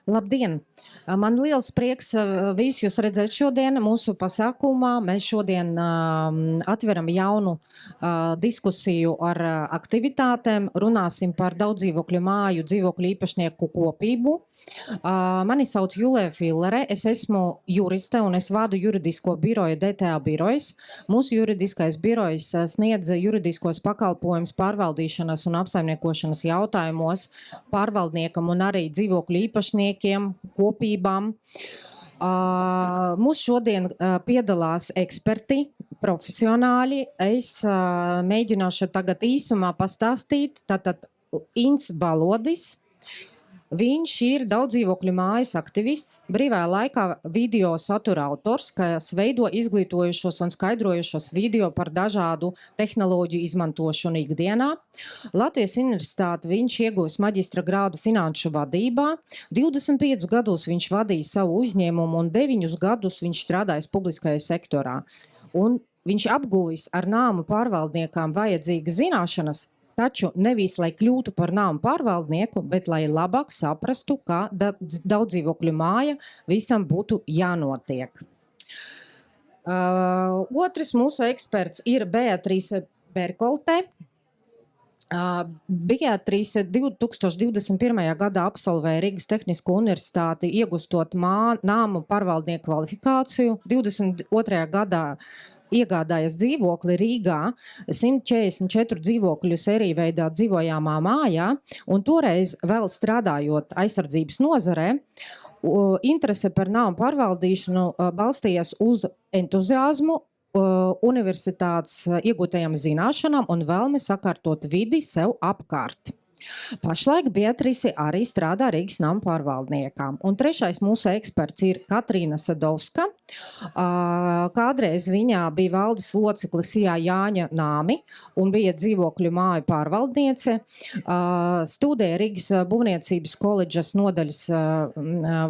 Labdien! Man liels prieks visus jūs redzēt šodien mūsu pasākumā. Mēs šodien atveram jaunu diskusiju ar aktivitātēm. Runāsim par daudzdzīvokļu māju dzīvokļu īpašnieku kopību. Mani sauc Julija Fillere, es esmu juriste un es vadu juridisko biroju DTA birojas. Mūsu juridiskais birojs sniedz juridiskos pakalpojumus pārvaldīšanas un apsaimniekošanas jautājumos pārvaldniekam un arī dzīvokļu īpašniekiem, kopībām. Mūs šodien piedalās eksperti, profesionāļi. Es mēģināšu tagad īsumā pastāstīt. Tātad Inns Balodis. Viņš ir daudzdzīvokļu mājas aktivists, brīvā laikā video satura autors, kas veido izglītojušos un skaidrojušos video par dažādu tehnoloģiju izmantošanu ikdienā. Latvijas Universitāti viņš ieguvis maģistra grādu finanšu vadībā. 25 gadus viņš vadīja savu uzņēmumu un 9 gadus viņš strādājis publiskajā sektorā. Un viņš apguvis ar nāmu pārvaldniekām vajadzīgas zināšanas, taču nevis, lai kļūtu par nāmu pārvaldnieku, bet lai labāk saprastu, kā daudzdzīvokļu māja visam būtu jānotiek. Otrs mūsu eksperts ir Beatrīse Berkolte. Beatrīse 2021. gadā absolvēja Rīgas Tehnisko universitāti, iegūstot nāmu pārvaldnieku kvalifikāciju. 22. gadā iegādājas dzīvokli Rīgā 144 dzīvokļu sērijveidā dzīvojamā mājā, un toreiz vēl strādājot aizsardzības nozarē, interese par nāmu pārvaldīšanu balstījās uz entuziasmu, universitātes iegūtajām zināšanām un vēlmi sakārtot vidi sev apkārt. Pašlaik Beatrice arī strādā Rīgas namu pārvaldniekām. Un trešais mūsu eksperts ir Katrīna Sadovska. Kādreiz viņā bija valdes loceklis Jāņa Nāmi un bija dzīvokļu māju pārvaldniece. Studēja Rīgas būvniecības koledžas nodaļas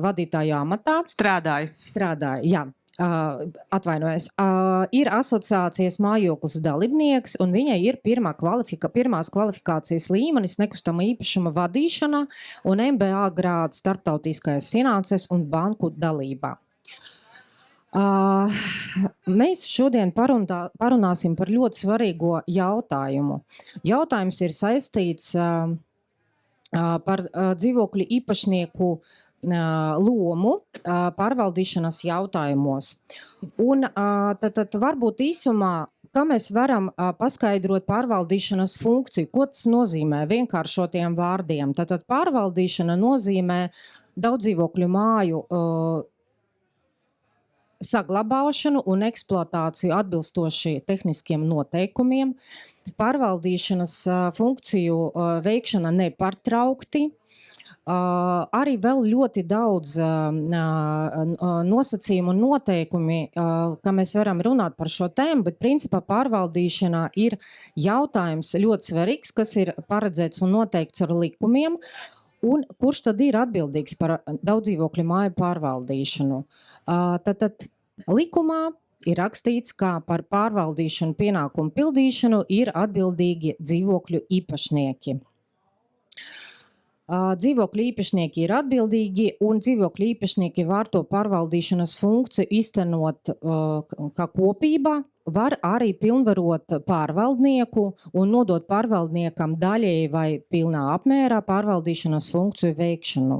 vadītāja amatā. Strādāja, jā. Atvainojos, ir asociācijas mājoklis dalībnieks, un viņai ir pirmās kvalifikācijas līmenis nekustama īpašuma vadīšanā un MBA grāds starptautiskajās finansēs un banku dalībā. Mēs šodien parunāsim par ļoti svarīgo jautājumu. Jautājums ir saistīts par dzīvokļu īpašnieku lomu pārvaldīšanas jautājumos. Un tad varbūt īsumā, kā mēs varam paskaidrot pārvaldīšanas funkciju, ko tas nozīmē vienkāršotiem vārdiem. Tad pārvaldīšana nozīmē daudzdzīvokļu māju saglabāšanu un eksploatāciju atbilstoši tehniskiem noteikumiem, pārvaldīšanas funkciju veikšana nepārtraukti, arī vēl ļoti daudz nosacījumu un noteikumi, ka mēs varam runāt par šo tēmu, bet principā pārvaldīšana ir jautājums ļoti svarīgs, kas ir paredzēts un noteikts ar likumiem, un kurš tad ir atbildīgs par daudzdzīvokļu māju pārvaldīšanu. Tad likumā ir rakstīts, ka par pārvaldīšanu pienākumu pildīšanu ir atbildīgi dzīvokļu īpašnieki. Dzīvokļu īpašnieki ir atbildīgi, un dzīvokļu īpašnieki var to pārvaldīšanas funkciju iztenot kā kopībā, var arī pilnvarot pārvaldnieku un nodot pārvaldniekam daļēji vai pilnā apmērā pārvaldīšanas funkciju veikšanu.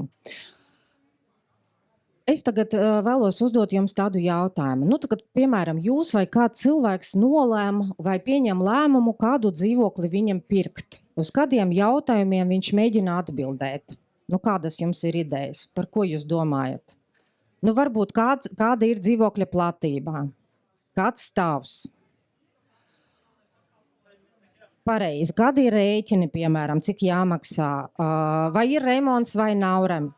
Es tagad vēlos uzdot jums tādu jautājumu. Tagad, piemēram, jūs vai kāds cilvēks nolēma vai pieņem lēmumu, kādu dzīvokli viņam pirkt. Uz kādiem jautājumiem viņš mēģina atbildēt? Kādas jums ir idejas? Par ko jūs domājat? Varbūt kāda ir dzīvokļa platībā? Kāds stāvs? Pareizi. Kādi ir rēķini, piemēram, cik jāmaksā? Vai ir remonts vai nav remonts?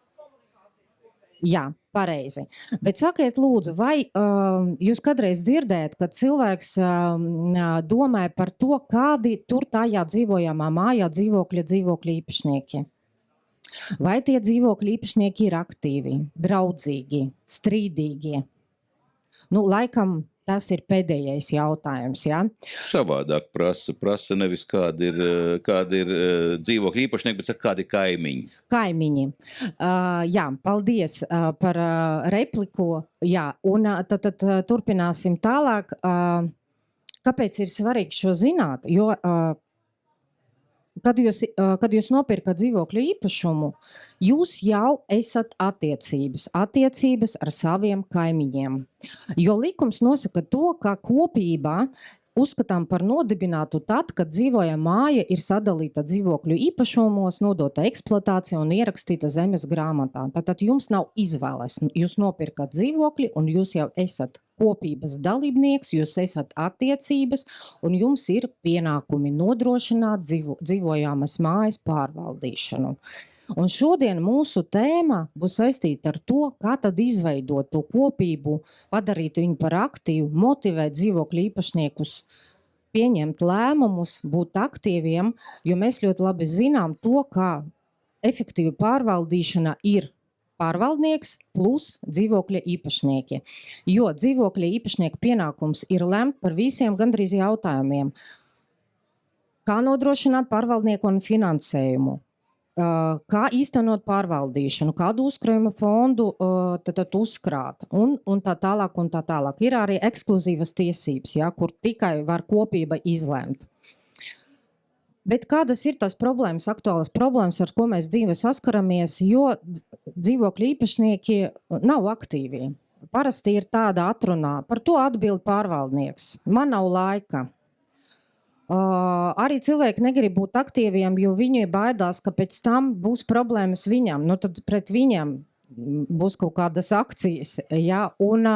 Jā, pareizi. Bet sakiet lūdzu, vai jūs kādreiz dzirdējat, kad cilvēks domāja par to, kādi tur tajā dzīvojamā mājā dzīvokļu īpašnieki? Vai tie dzīvokļu īpašnieki ir aktīvi, draudzīgi, strīdīgi? Laikam Tas ir pēdējais jautājums, jā. Savādāk prasa nevis kādi ir dzīvokļu īpašnieki, bet saka, kādi kaimiņi. Kaimiņi. Jā, paldies par repliku. Jā, un tad turpināsim tālāk. Kāpēc ir svarīgi šo zināt? Jo, kad jūs nopirkat dzīvokļu īpašumu, jūs jau esat attiecības ar saviem kaimiņiem. Jo likums nosaka to, ka kopībā uzskatām par nodibinātu tad, kad dzīvojama māja ir sadalīta dzīvokļu īpašumos, nodota eksploatācija un ierakstīta zemes grāmatā. Tātad jums nav izvēles. Jūs nopirkat dzīvokļi un jūs jau esat kopības dalībnieks, jūs esat attiecības un jums ir pienākumi nodrošināt dzīvojamas mājas pārvaldīšanu. Un šodien mūsu tēma būs saistīta ar to, kā tad izveidot to kopību, padarīt viņu par aktīvu, motivēt dzīvokļu īpašniekus pieņemt lēmumus, būt aktīviem, jo mēs ļoti labi zinām to, kā efektīva pārvaldīšana ir pārvaldnieks plus dzīvokļa īpašnieki. Jo dzīvokļa īpašnieka pienākums ir lemt par visiem gandrīz jautājumiem. Kā nodrošināt pārvaldnieku un finansējumu? Kā īstenot pārvaldīšanu, kādu uzkrājuma fondu tad uzkrāt un tā tālāk un tā tālāk. Ir arī ekskluzīvas tiesības, ja, kur tikai var kopība izlemt. Bet kādas ir tās problēmas, aktuālas problēmas, ar ko mēs dzīvē saskaramies, jo dzīvokļu īpašnieki nav aktīvi. Parasti ir tāda atrunā, par to atbild pārvaldnieks. Man nav laika. Arī cilvēki negrib būt aktīviem, jo viņi baidās, ka pēc tam būs problēmas viņam. Nu, tad pret viņiem būs kaut kādas akcijas. Ja? Un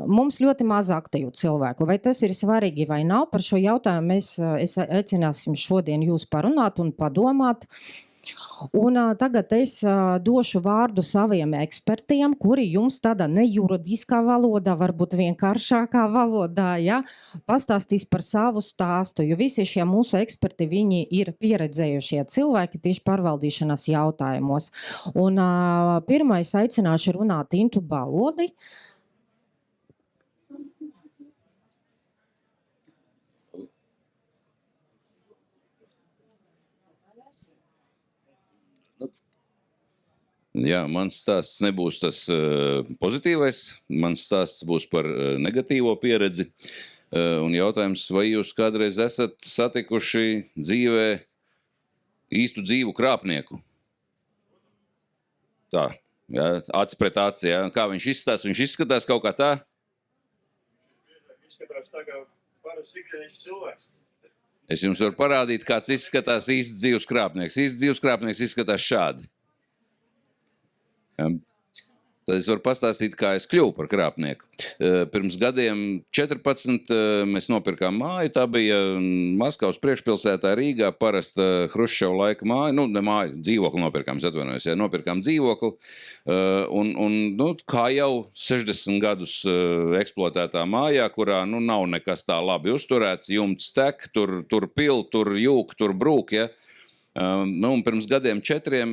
mums ļoti maz aktīvu cilvēku. Vai tas ir svarīgi vai nav? Par šo jautājumu mēs aicināsim šodien jūs parunāt un padomāt. Un tagad es došu vārdu saviem ekspertiem, kuri jums tādā nejuridiskā valodā, varbūt vienkāršākā valodā, ja, pastāstīs par savu stāstu, jo visi šie mūsu eksperti, viņi ir pieredzējušie cilvēki tieši pārvaldīšanas jautājumos. Un pirmais aicināšu runāt Intu Balodi. Jā, mans stāsts nebūs tas pozitīvais, mans stāsts būs par negatīvo pieredzi. Un jautājums, vai jūs kādreiz esat satikuši dzīvē īstu dzīvu krāpnieku? Tā, jā, aci pret aci, jā. Kā viņš izskatās? Viņš izskatās kaut kā tā? Izskatās tā kā parasts ikdienas cilvēks. Es jums varu parādīt, kāds izskatās īsts dzīvs krāpnieks. Īsts dzīvs krāpnieks izskatās šādi. Tad es varu pastāstīt, kā es kļuvu par krāpnieku. Pirms gadiem 14 mēs nopirkām māju. Tā bija Maskavas priekšpilsētā Rīgā, parasta Hruščova laika māja. Nu, ne māju, dzīvokli nopirkām, es atvainojos. Jā, nopirkām dzīvokli. Nu, kā jau 60 gadus eksploatētā mājā, kurā nu, nav nekas tā labi uzturēts, jumts tek, tur pil, tur jūk, tur brūk. Ja? Nu, un pirms gadiem 4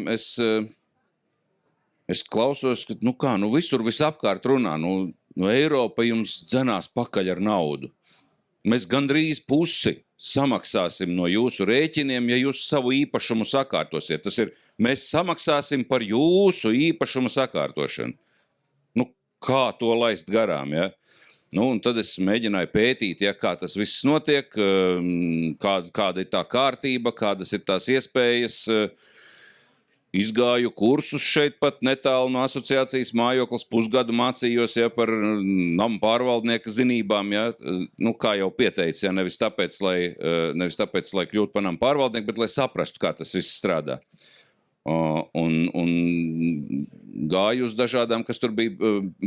es klausos, ka visur visapkārt runā. Eiropa jums dzenās pakaļ ar naudu. Mēs gandrīz pusi samaksāsim no jūsu rēķiniem, ja jūs savu īpašumu sakārtosiet. Tas ir, mēs samaksāsim par jūsu īpašumu sakārtošanu. Kā to laist garām, ja? Un tad es mēģināju pētīt, ja, kā tas viss notiek, kāda ir tā kārtība, kādas ir tās iespējas. Izgāju kursus šeit pat netālu no asociācijas mājoklis, pusgadu mācījos ja, par namu pārvaldnieka zinībām, ja, kā jau pieteicu, ja, nevis tāpēc, lai kļūtu par namu pārvaldnieku, bet lai saprastu, kā tas viss strādā. Un gāju uz dažādām, kas tur bija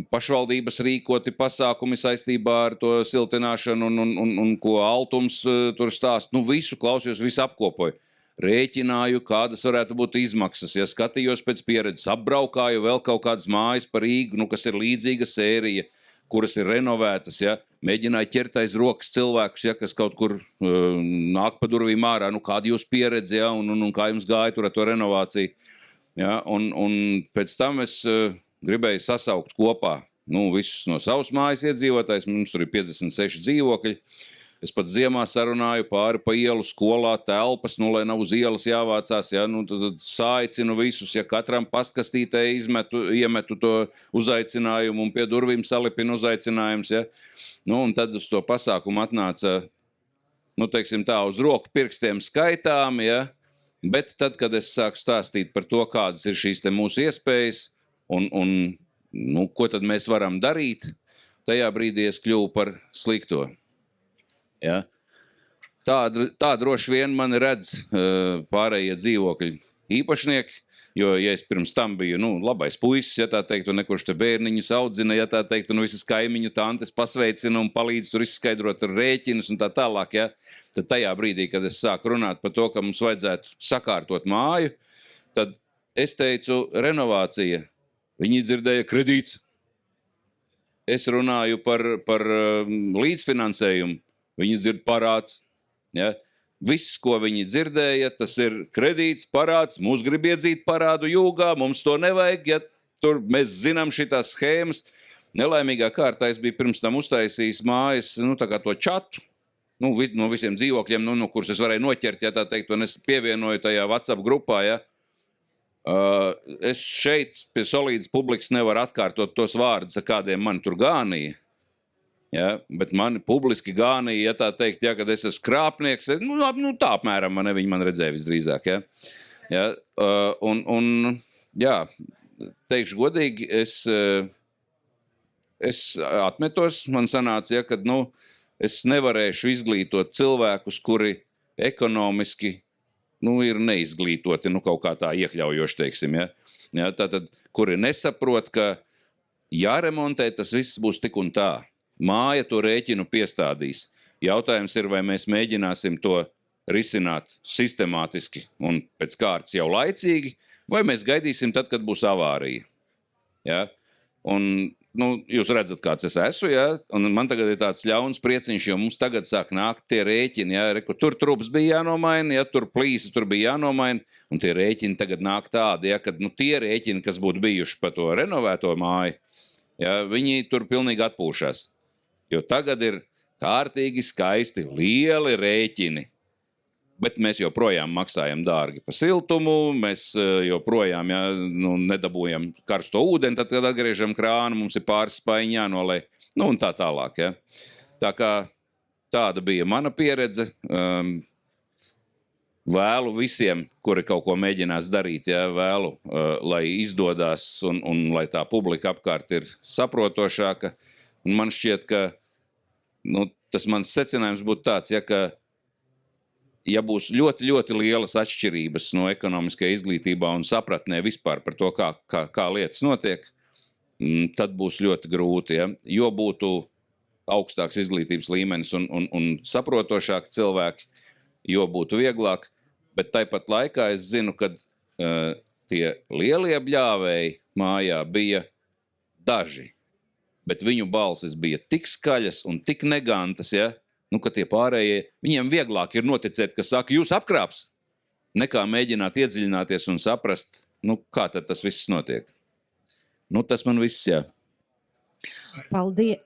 pašvaldības rīkoti pasākumi saistībā ar to siltināšanu un ko Altums tur stāst. Visu klausījos, visu apkopoju. Rēķināju, kādas varētu būt izmaksas, ja skatījos pēc pieredzes, apbraukāju vēl kaut kādas mājas par Rīgu, kas ir līdzīga sērija, kuras ir renovētas, ja, mēģināju ķert aiz rokas cilvēkus, ja, kas kaut kur nāk pa durvīm ārā, kāda jūs pieredze, ja, un kā jums gāja tur ar to renovāciju. Ja, un pēc tam es gribēju sasaukt kopā visus no savas mājas iedzīvotājs, mums tur ir 56 dzīvokļi. Es pat ziemā sarunāju pāri pa ielu skolā telpas, lai nav uz ielas jāvācās, ja, tad saicinu visus, ja katram pastkastītē iemetu to uzaicinājumu un pie durvīm salipinu uzaicinājums, ja. Un tad uz to pasākumu atnāca, teiksim tā, uz roku pirkstiem skaitām, ja, bet tad, kad es sāku stāstīt par to, kādas ir šīs te mūsu iespējas un ko tad mēs varam darīt, tajā brīdī es kļuvu par slikto. Ja? Tā droši vien mani redz pārējie dzīvokļi īpašnieki, jo, ja es pirms tam biju, labais puisis, ja tā teikt, un nekurš te bērniņus audzina, ja tā teikt, un visas kaimiņu tantes pasveicina un palīdz tur izskaidrot ar rēķinus un tā tālāk, ja, tad tajā brīdī, kad es sāku runāt par to, ka mums vajadzētu sakārtot māju, tad es teicu renovācija. Viņi dzirdēja kredīts. Es runāju par līdzfinansējumu. Viņi dzird parāds. Ja? Viss, ko viņi dzirdēja, tas ir kredīts, parāds, mūs grib iedzīt parādu jūgā, mums to nevajag, ja tur mēs zinām šitās schēmas. Nelaimīgā kārtā es biju pirms tam uztaisījis mājas, tā kā to čatu, no visiem dzīvokļiem, no kurus es varēju noķert, ja tā teikt, un es pievienoju tajā WhatsApp grupā, ja. Es šeit pie solīdas publikas nevaru atkārtot tos vārdus, kādiem mani tur gānīja. Ja, bet mani publiski gānīja, ja tā teikt, ja, kad es esmu krāpnieks, tā apmēram viņi man redzēja visdrīzāk, ja. Ja, jā, teikšu godīgi, es atmetos, man sanāca, ja, kad, es nevarēšu izglītot cilvēkus, kuri ekonomiski, ir neizglītoti, kaut kā tā iekļaujoši, teiksim, ja. Ja, tātad, kuri nesaprot, ka jāremontē, tas viss būs tik un tā. Māja to rēķinu piestādīs. Jautājums ir, vai mēs mēģināsim to risināt sistemātiski un pēc kārtas jau laicīgi, vai mēs gaidīsim tad, kad būs avārija. Ja? Un, jūs redzat, kāds es esmu, ja? Un man tagad ir tāds ļauns prieciņš, jo mums tagad sāk nākt tie rēķini, ja? Tur trubs bija jānomaina, ja? Tur plīsi tur bija jānomaina, un tie rēķini tagad nāk tādi, ja? Kad tie rēķini, kas būtu bijuši pa to renovēto māju, ja? Viņi tur pilnīgi atpūšās. Jo tagad ir kārtīgi skaisti, lieli rēķini, bet mēs joprojām maksājam dārgi par siltumu, mēs joprojām nedabūjam karsto ūdeni, tad, kad atgriežam krānu, mums ir pāris spaiņi jānolej, un tā tālāk. Ja. Tā kā tāda bija mana pieredze. Vēlu visiem, kuri kaut ko mēģinās darīt, ja, vēlu, lai izdodās un lai tā publika apkārt ir saprotošāka. Un man šķiet, ka tas mans secinājums būtu tāds, ja, ka ja būs ļoti, ļoti lielas atšķirības no ekonomiskajā izglītībā un sapratnē vispār par to, kā lietas notiek, tad būs ļoti grūti. Ja? Jo būtu augstāks izglītības līmenis un saprotošāki cilvēki, jo būtu vieglāk, bet tāpat laikā es zinu, ka tie lielie bļāvēji mājā bija daži. Bet viņu balsis bija tik skaļas un tik negantas, ja, ka tie pārējie, viņiem vieglāk ir noticēt, ka saka, jūs apkrāps, nekā mēģināt iedziļināties un saprast, kā tad tas viss notiek. Tas man viss, jā. Paldies. Tad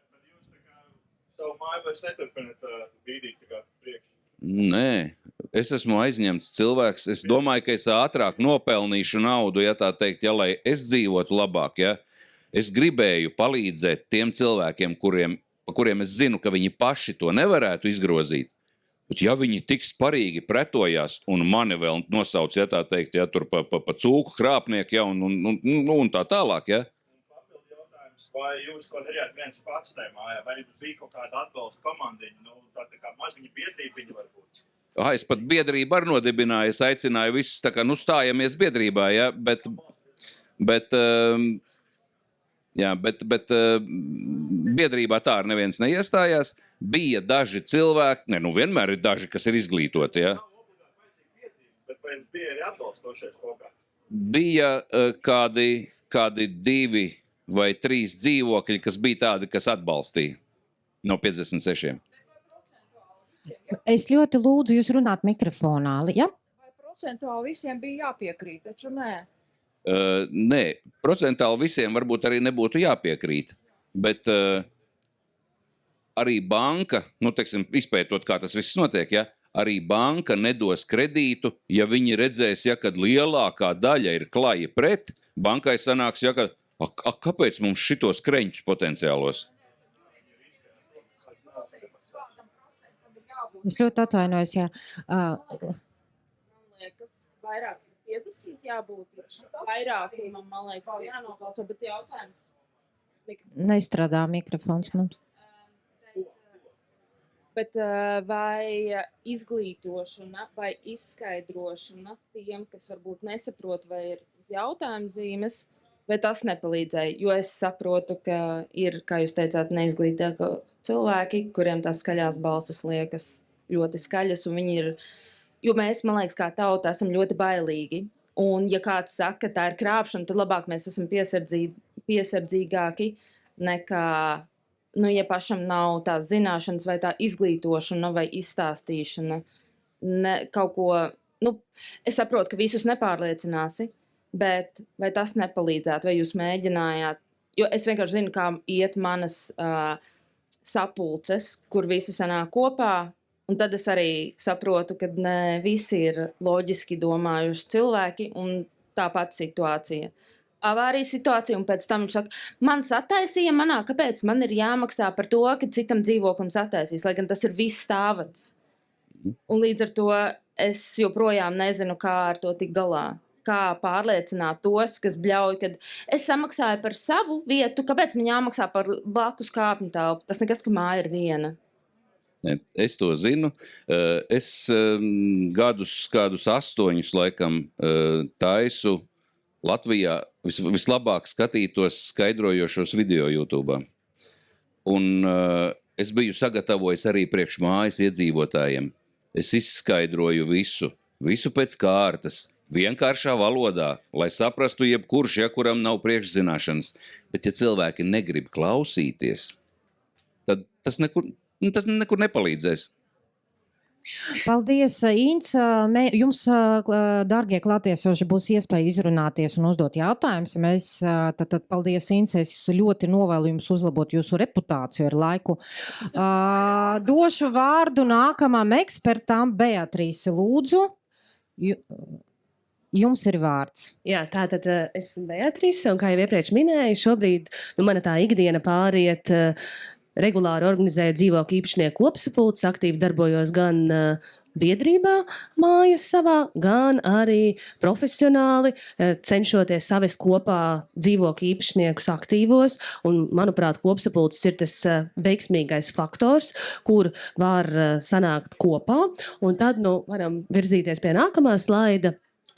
jūs savu māju vairs neturpināt bīdīt priekš? Nē, es esmu aizņemts cilvēks. Es domāju, ka es ātrāk nopelnīšu naudu, ja tā teikt, ja, lai es dzīvotu labāk, ja. Es gribēju palīdzēt tiem cilvēkiem, pa kuriem es zinu, ka viņi paši to nevarētu izgrozīt. Bet ja viņi tik sparīgi pretojās un mani vēl nosauc, ja tā teikt, ja, tur pa cūku krāpnieku, ja, un tā tālāk, ja. Papildu jautājums, vai jūs ko darījāt viens pats tajā mājā, vai jums bija kaut kāda atbalsta komandiņa, tā kā maziņa biedrībiņa varbūt? Es pat biedrību arī nodibināju, es aicināju visus, tā kā, stājamies biedrībā, ja, bet biedrībā tā ar neviens neiestājās. Bija daži cilvēki, vienmēr ir daži, kas ir izglītoti, ja. Nav obligāti vajadzīga biedrība, bet vai jums bija arī atbalstošais kaut kā? Bija kādi 2 vai 3 dzīvokļi, kas bija tādi, kas atbalstīja no 56. Es ļoti lūdzu jūs runāt mikrofonā, ja? Vai procentuāli visiem bija jāpiekrīt, taču nē. Nē, procentāli visiem varbūt arī nebūtu jāpiekrīt. Bet arī banka, teiksim, izpētot, kā tas viss notiek, ja, arī banka nedos kredītu, ja viņi redzēs, ja, kad lielākā daļa ir klaji pret, bankai sanāks, ja, ka kāpēc mums šitos kreņķus potenciālos? Es ļoti atvainojos, jā. Liekas, vairāk 50 jābūt. Vairākumam, man liekas, jānobalso, bet jautājums. Nestrādā mikrofons mums. Bet vai izglītošana vai izskaidrošana tiem, kas varbūt nesaprot vai ir jautājuma zīmes, vai tas nepalīdzēja? Jo es saprotu, ka ir, kā jūs teicāt, neizglītāki cilvēki, kuriem tās skaļās balsis liekas ļoti skaļas, un viņi ir, jo mēs, man liekas, kā tauta esam ļoti bailīgi. Un ja kāds saka, ka tā ir krāpšana, tad labāk mēs esam piesardzīgāki nekā, ja pašam nav tās zināšanas vai tā izglītošana vai izstāstīšana. Kaut ko, es saprotu, ka visus nepārliecināsi, bet vai tas nepalīdzētu, vai jūs mēģinājāt, jo es vienkārši zinu, kā iet manas sapulces, kur visi sanāk kopā, un tad es arī saprotu, ka ne visi ir loģiski domājuši cilvēki, un tāpat situācija. Avārijas situācija, un pēc tam viņš saka, man sataisīja manā, kāpēc man ir jāmaksā par to, ka citam dzīvoklim sataisīs, lai gan tas ir viss stāvats. Un līdz ar to es joprojām nezinu, kā ar to tik galā. Kā pārliecināt tos, kas bļauj, kad es samaksāju par savu vietu, kāpēc man jāmaksā par blakus kāpņu telpu? Tas nekas, ka māja ir viena. Es to zinu. Es kādus 8 laikam taisu Latvijā vislabāk skatītos skaidrojošos video YouTube. Un es biju sagatavojis arī priekš mājas iedzīvotājiem. Es izskaidroju visu pēc kārtas, vienkāršā valodā, lai saprastu jebkurš, kuram nav priekšzināšanas. Bet ja cilvēki negrib klausīties, tad tas nekur nepalīdzēs. Paldies, Ints. Jums, dārgie klātiesoši, būs iespēja izrunāties un uzdot jautājumus. Mēs, tad paldies, Ints. Es ļoti novēlu jums uzlabot jūsu reputāciju ar laiku. Došu vārdu nākamam ekspertam, Beatrīsi, lūdzu. Jums ir vārds. Jā, tātad esmu Beatrīse, un kā jau iepriekš minēju, šobrīd mana tā ikdiena pāriet regulāri organizēju dzīvokļu īpašnieku kopsapulces, aktīvi darbojos gan biedrībā mājas savā, gan arī profesionāli cenšoties savest kopā dzīvokļu īpašniekus aktīvos. Un, manuprāt, kopsapulces ir tas veiksmīgais faktors, kur var sanākt kopā. Un tad varam virzīties pie nākamā slaida.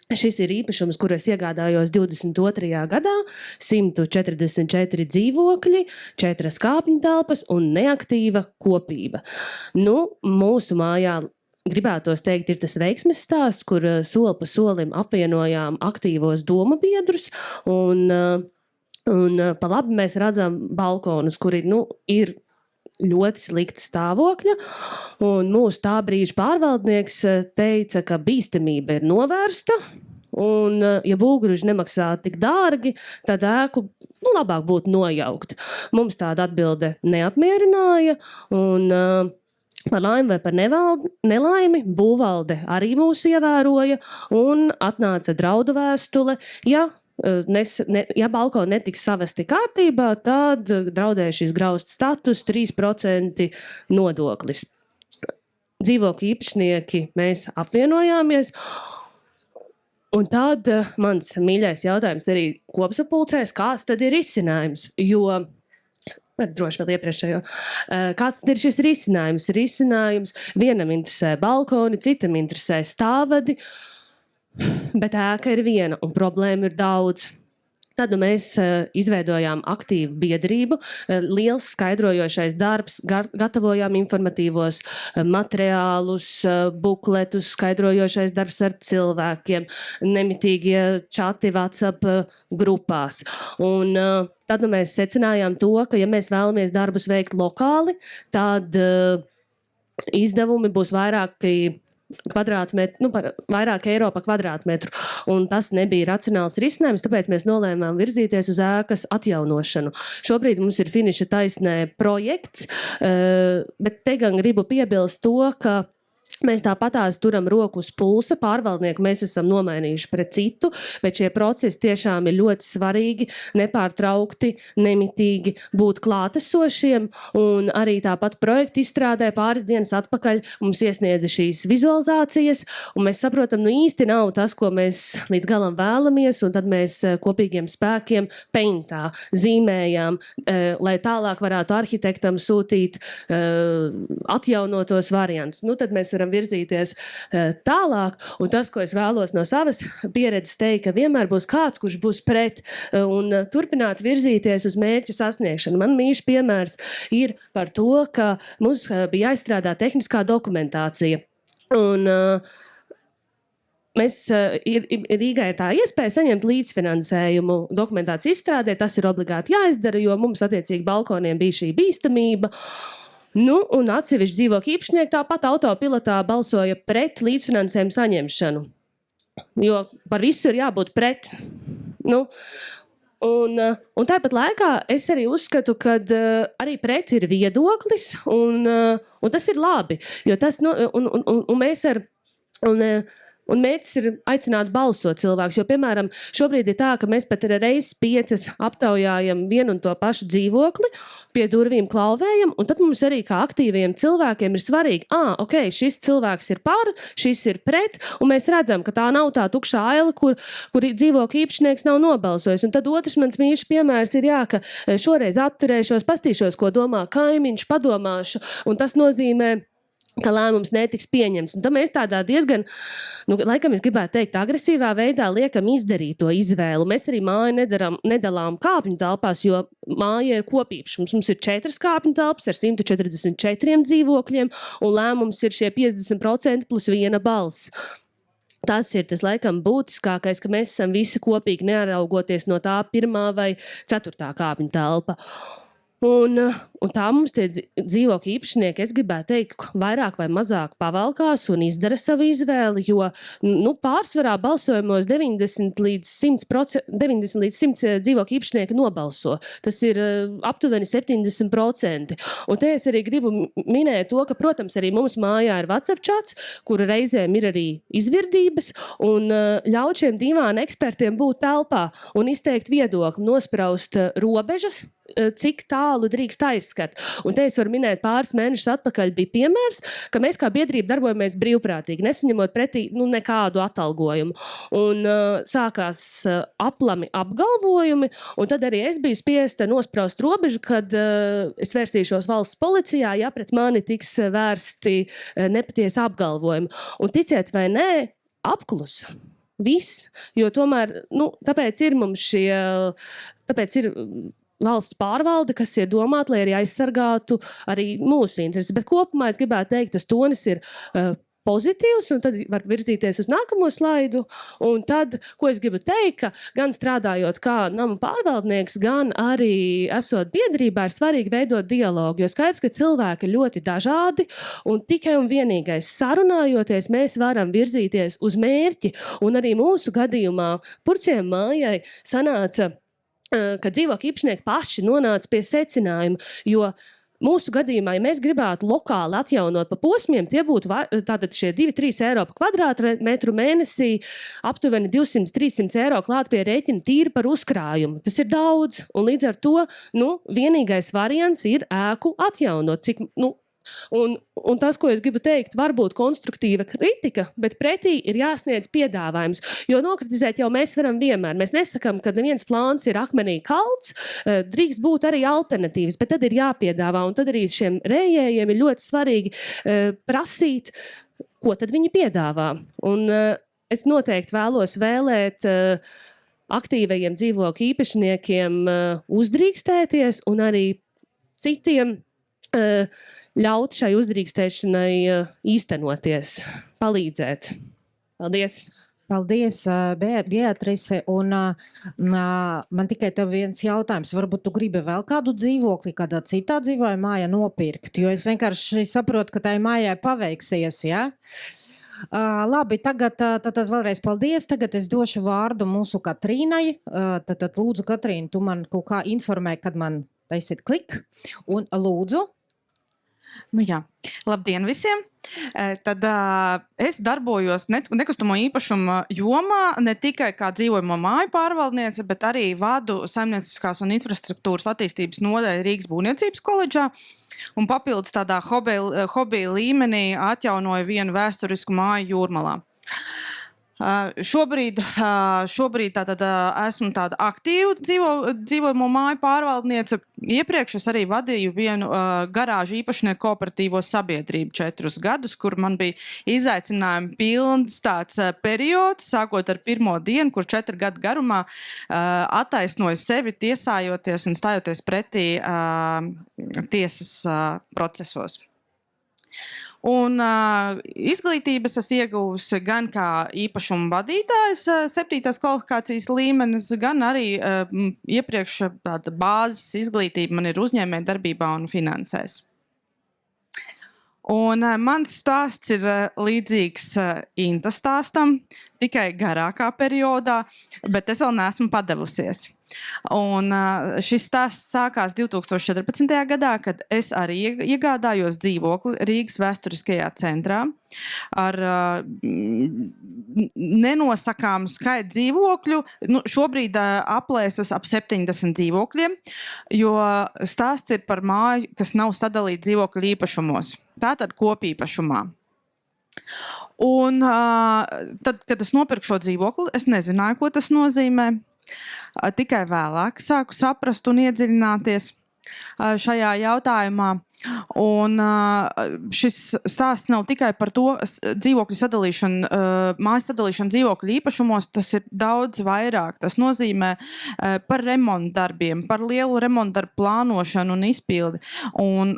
Šis ir īpašums, kur es iegādājos 22. gadā, 144 dzīvokļi, 4 kāpņu telpas un neaktīva kopība. Mūsu mājā, gribētos teikt, ir tas veiksmes stāsts, kur soli pa solim apvienojām aktīvos domu biedrus, un pa labi mēs redzam balkonus, kuri ir ļoti slikta stāvokļa, un mūsu tā brīža pārvaldnieks teica, ka bīstamība ir novērsta, un ja būvgrūži nemaksā tik dārgi, tad ēku labāk būtu nojaukt. Mums tāda atbilde neapmierināja, un par laimi vai par nelaimi būvvalde arī mūs ievēroja, un atnāca draudu vēstule, ja balkoni netiks savesti kārtībā, tad draudēja šis graustu status 3% nodoklis. Dzīvokļu īpašnieki mēs apvienojāmies, un tad mans mīļais jautājums arī kopsapulcēs, kāds tad ir risinājums, jo droši vēl iepriekšējo. Kāds tad ir šis risinājums? Risinājums vienam interesē balkoni, citam interesē stāvadi, bet ēka ir viena un problēma ir daudz. Tad mēs izveidojām aktīvu biedrību, liels skaidrojošais darbs, gatavojām informatīvos materiālus, bukletus, skaidrojošais darbs ar cilvēkiem, nemitīgie čati WhatsApp grupās. Un tad mēs secinājām to, ka ja mēs vēlamies darbus veikt lokāli, tad izdevumi būs vairāki kvadrātmetru, vairāk eiro pa kvadrātmetru. Un tas nebija racionāls risinājums, tāpēc mēs nolēmām virzīties uz ēkas atjaunošanu. Šobrīd mums ir finiša taisnē projekts, bet te gan gribu piebilst to, ka mēs tāpatās turam roku uz pulsa, pārvaldnieku mēs esam nomainījuši pret citu, bet šie procesi tiešām ir ļoti svarīgi, nepārtraukti, nemitīgi būt klātesošiem, un arī tāpat projektu izstrādē pāris dienas atpakaļ mums iesniedza šīs vizualizācijas, un mēs saprotam, īsti nav tas, ko mēs līdz galam vēlamies, un tad mēs kopīgiem spēkiem paintā zīmējām, lai tālāk varētu arhitektam sūtīt atjaunotos variantus. Tad mēs varam virzīties tālāk, un tas, ko es vēlos no savas pieredzes teikt, ka vienmēr būs kāds, kurš būs pret un turpināt virzīties uz mērķa sasniegšanu. Man mīļš piemērs ir par to, ka mums bija jāizstrādā tehniskā dokumentācija. Un mēs Rīgai ir tā iespēja saņemt līdzfinansējumu dokumentāciju izstrādē, tas ir obligāti jāizdara, jo mums attiecīgi balkoniem bija šī bīstamība. Un atsevišķi dzīvokļu īpašnieki tāpat autopilotā balsoja pret līdzfinansējumu saņemšanu. Jo par visu ir jābūt pret. Un tāpat laikā es arī uzskatu, ka arī pret ir viedoklis, un tas ir labi. Jo tas, un mēs ar... Un mērķis ir aicināt balsot cilvēkus, jo, piemēram, šobrīd ir tā, ka mēs pat reizes 5 aptaujājam vienu un to pašu dzīvokli, pie durvīm klauvējam, un tad mums arī kā aktīviem cilvēkiem ir svarīgi, šis cilvēks ir par, šis ir pret, un mēs redzam, ka tā nav tā tukšā aila, kur dzīvokļu īpašnieks nav nobalsojis. Un tad otrs mans mīļš piemērs ir, ka šoreiz atturēšos, pastīšos, ko domā kaimiņš, padomāšu, un tas nozīmē, ka lēmums netiks pieņems. Un tad mēs tādā diezgan, laikam es gribētu teikt, agresīvā veidā liekam izdarīt to izvēlu. Mēs arī māju nedalām kāpņu telpās, jo māja ir kopīpašums. Mums ir 4 kāpņu telpas ar 144 dzīvokļiem, un lēmums ir šie 50% plus 1 balss. Tas ir tas, laikam, būtiskākais, ka mēs esam visi kopīgi, nearaugoties no tā 1. vai 4. kāpņu telpa. Un tā mums tie dzīvokļu īpašnieki, es gribētu teikt, vairāk vai mazāk pavalkās un izdara savu izvēli, jo pārsvarā balsojumos 90 līdz 100 dzīvokļu īpašnieki nobalso. Tas ir aptuveni 70%. Un te es arī gribu minēt to, ka, protams, arī mums mājā ir WhatsApp chats, kura reizēm ir arī izvirdības, un ļaut šiem divām ekspertiem būt telpā un izteikt viedokli, nospraust robežas, cik tālu drīkst aizskat. Un te es varu minēt, pāris mēnešus atpakaļ bija piemērs, ka mēs kā biedrība darbojamies brīvprātīgi, nesaņemot pretī nekādu atalgojumu. Un sākās aplami apgalvojumi, un tad arī es biju spiesta nospraust robežu, kad es vērstīšos valsts policijā, ja pret mani tiks vērsti nepatiesi apgalvojumi. Un ticiet vai nē, apklusa. Viss, jo tomēr, tāpēc ir mums tāpēc ir valsts pārvalde, kas ir domāta, lai arī aizsargātu arī mūsu intereses. Bet kopumā es gribētu teikt, tas tonis ir pozitīvs, un tad var virzīties uz nākamo slaidu. Un tad, ko es gribu teikt, ka gan strādājot kā nama pārvaldnieks, gan arī esot biedrībā, ir svarīgi veidot dialogu, jo skaidrs, ka cilvēki ir ļoti dažādi, un tikai un vienīgais sarunājoties, mēs varam virzīties uz mērķi. Un arī mūsu gadījumā Purciem mājai sanāca, ka dzīvokļu īpašnieki paši nonāca pie secinājuma, jo mūsu gadījumā, ja mēs gribētu lokāli atjaunot pa posmiem, tie būtu tātad šie 2-3 eiro pa kvadrātmetru mēnesī, aptuveni 200-300 eiro klāt pie rēķina tīri par uzkrājumu. Tas ir daudz, un līdz ar to, vienīgais variants ir ēku atjaunot, Un tas, ko es gribu teikt, var būt konstruktīva kritika, bet pretī ir jāsniedz piedāvājums, jo nokritizēt jau mēs varam vienmēr. Mēs nesakām, ka viens plāns ir akmenī kalts, drīkst būt arī alternatīvas, bet tad ir jāpiedāvā, un tad arī šiem rējējiem ir ļoti svarīgi prasīt, ko tad viņi piedāvā. Un es noteikti vēlos vēlēt aktīvajiem dzīvokļu īpašniekiem uzdrīkstēties un arī citiem ļaut šai uzdrīkstēšanai īstenoties, palīdzēt. Paldies! Paldies, Beatrice. Un man tikai tev viens jautājums. Varbūt tu gribi vēl kādu dzīvokli, kādā citā dzīvoja māja nopirkt, jo es vienkārši saprotu, ka tai mājai paveiksies, ja? Labi, tagad tad vēlreiz paldies. Tagad es došu vārdu mūsu Katrīnai. Tad lūdzu, Katrīna, tu man kaut kā informē, kad man taisiet klik. Un lūdzu. Nu jā, labdien visiem! Tad es darbojos nekustamo īpašumu jomā ne tikai kā dzīvojamo māju pārvaldniece, bet arī vadu saimnieciskās un infrastruktūras attīstības nodaļu Rīgas būvniecības koledžā. Un papildus tādā hobija līmenī atjaunoju vienu vēsturisku māju Jūrmalā. Šobrīd tātad esmu tāda aktīva dzīvojamo māju pārvaldniece. Iepriekš es arī vadīju vienu garāžu īpašnieku kooperatīvo sabiedrību 4 gadus, kur man bija izaicinājumi pilns tāds periods, sākot ar pirmo dienu, kur 4 gadu garumā attaisnoju sevi tiesājoties un stājoties pretī tiesas procesos. Un izglītības es ieguvusi gan kā īpašuma vadītājs 7. kvalifikācijas līmenis, gan arī iepriekš tāda bāzes izglītība man ir uzņēmēja darbībā un finansēs. Un mans stāsts ir līdzīgs Inta stāstam, tikai garākā periodā, bet es vēl neesmu padavusies. Un šis stāsts sākās 2014. gadā, kad es arī iegādājos dzīvokli Rīgas vēsturiskajā centrā ar nenosakāmu skaitu dzīvokļu. Šobrīd aplēsas ap 70 dzīvokļiem, jo stāsts ir par māju, kas nav sadalīta dzīvokļu īpašumos. Tātad kopīpašumā. Un tad, kad es nopirku šo dzīvokli, es nezināju, ko tas nozīmē. Tikai vēlāk sāku saprast un iedziļināties šajā jautājumā. Un šis stāsts nav tikai par to dzīvokļu sadalīšanu, mājas sadalīšanu dzīvokļu īpašumos, tas ir daudz vairāk. Tas nozīmē par remontdarbiem, par lielu remontdarbu plānošanu un izpildi. Un,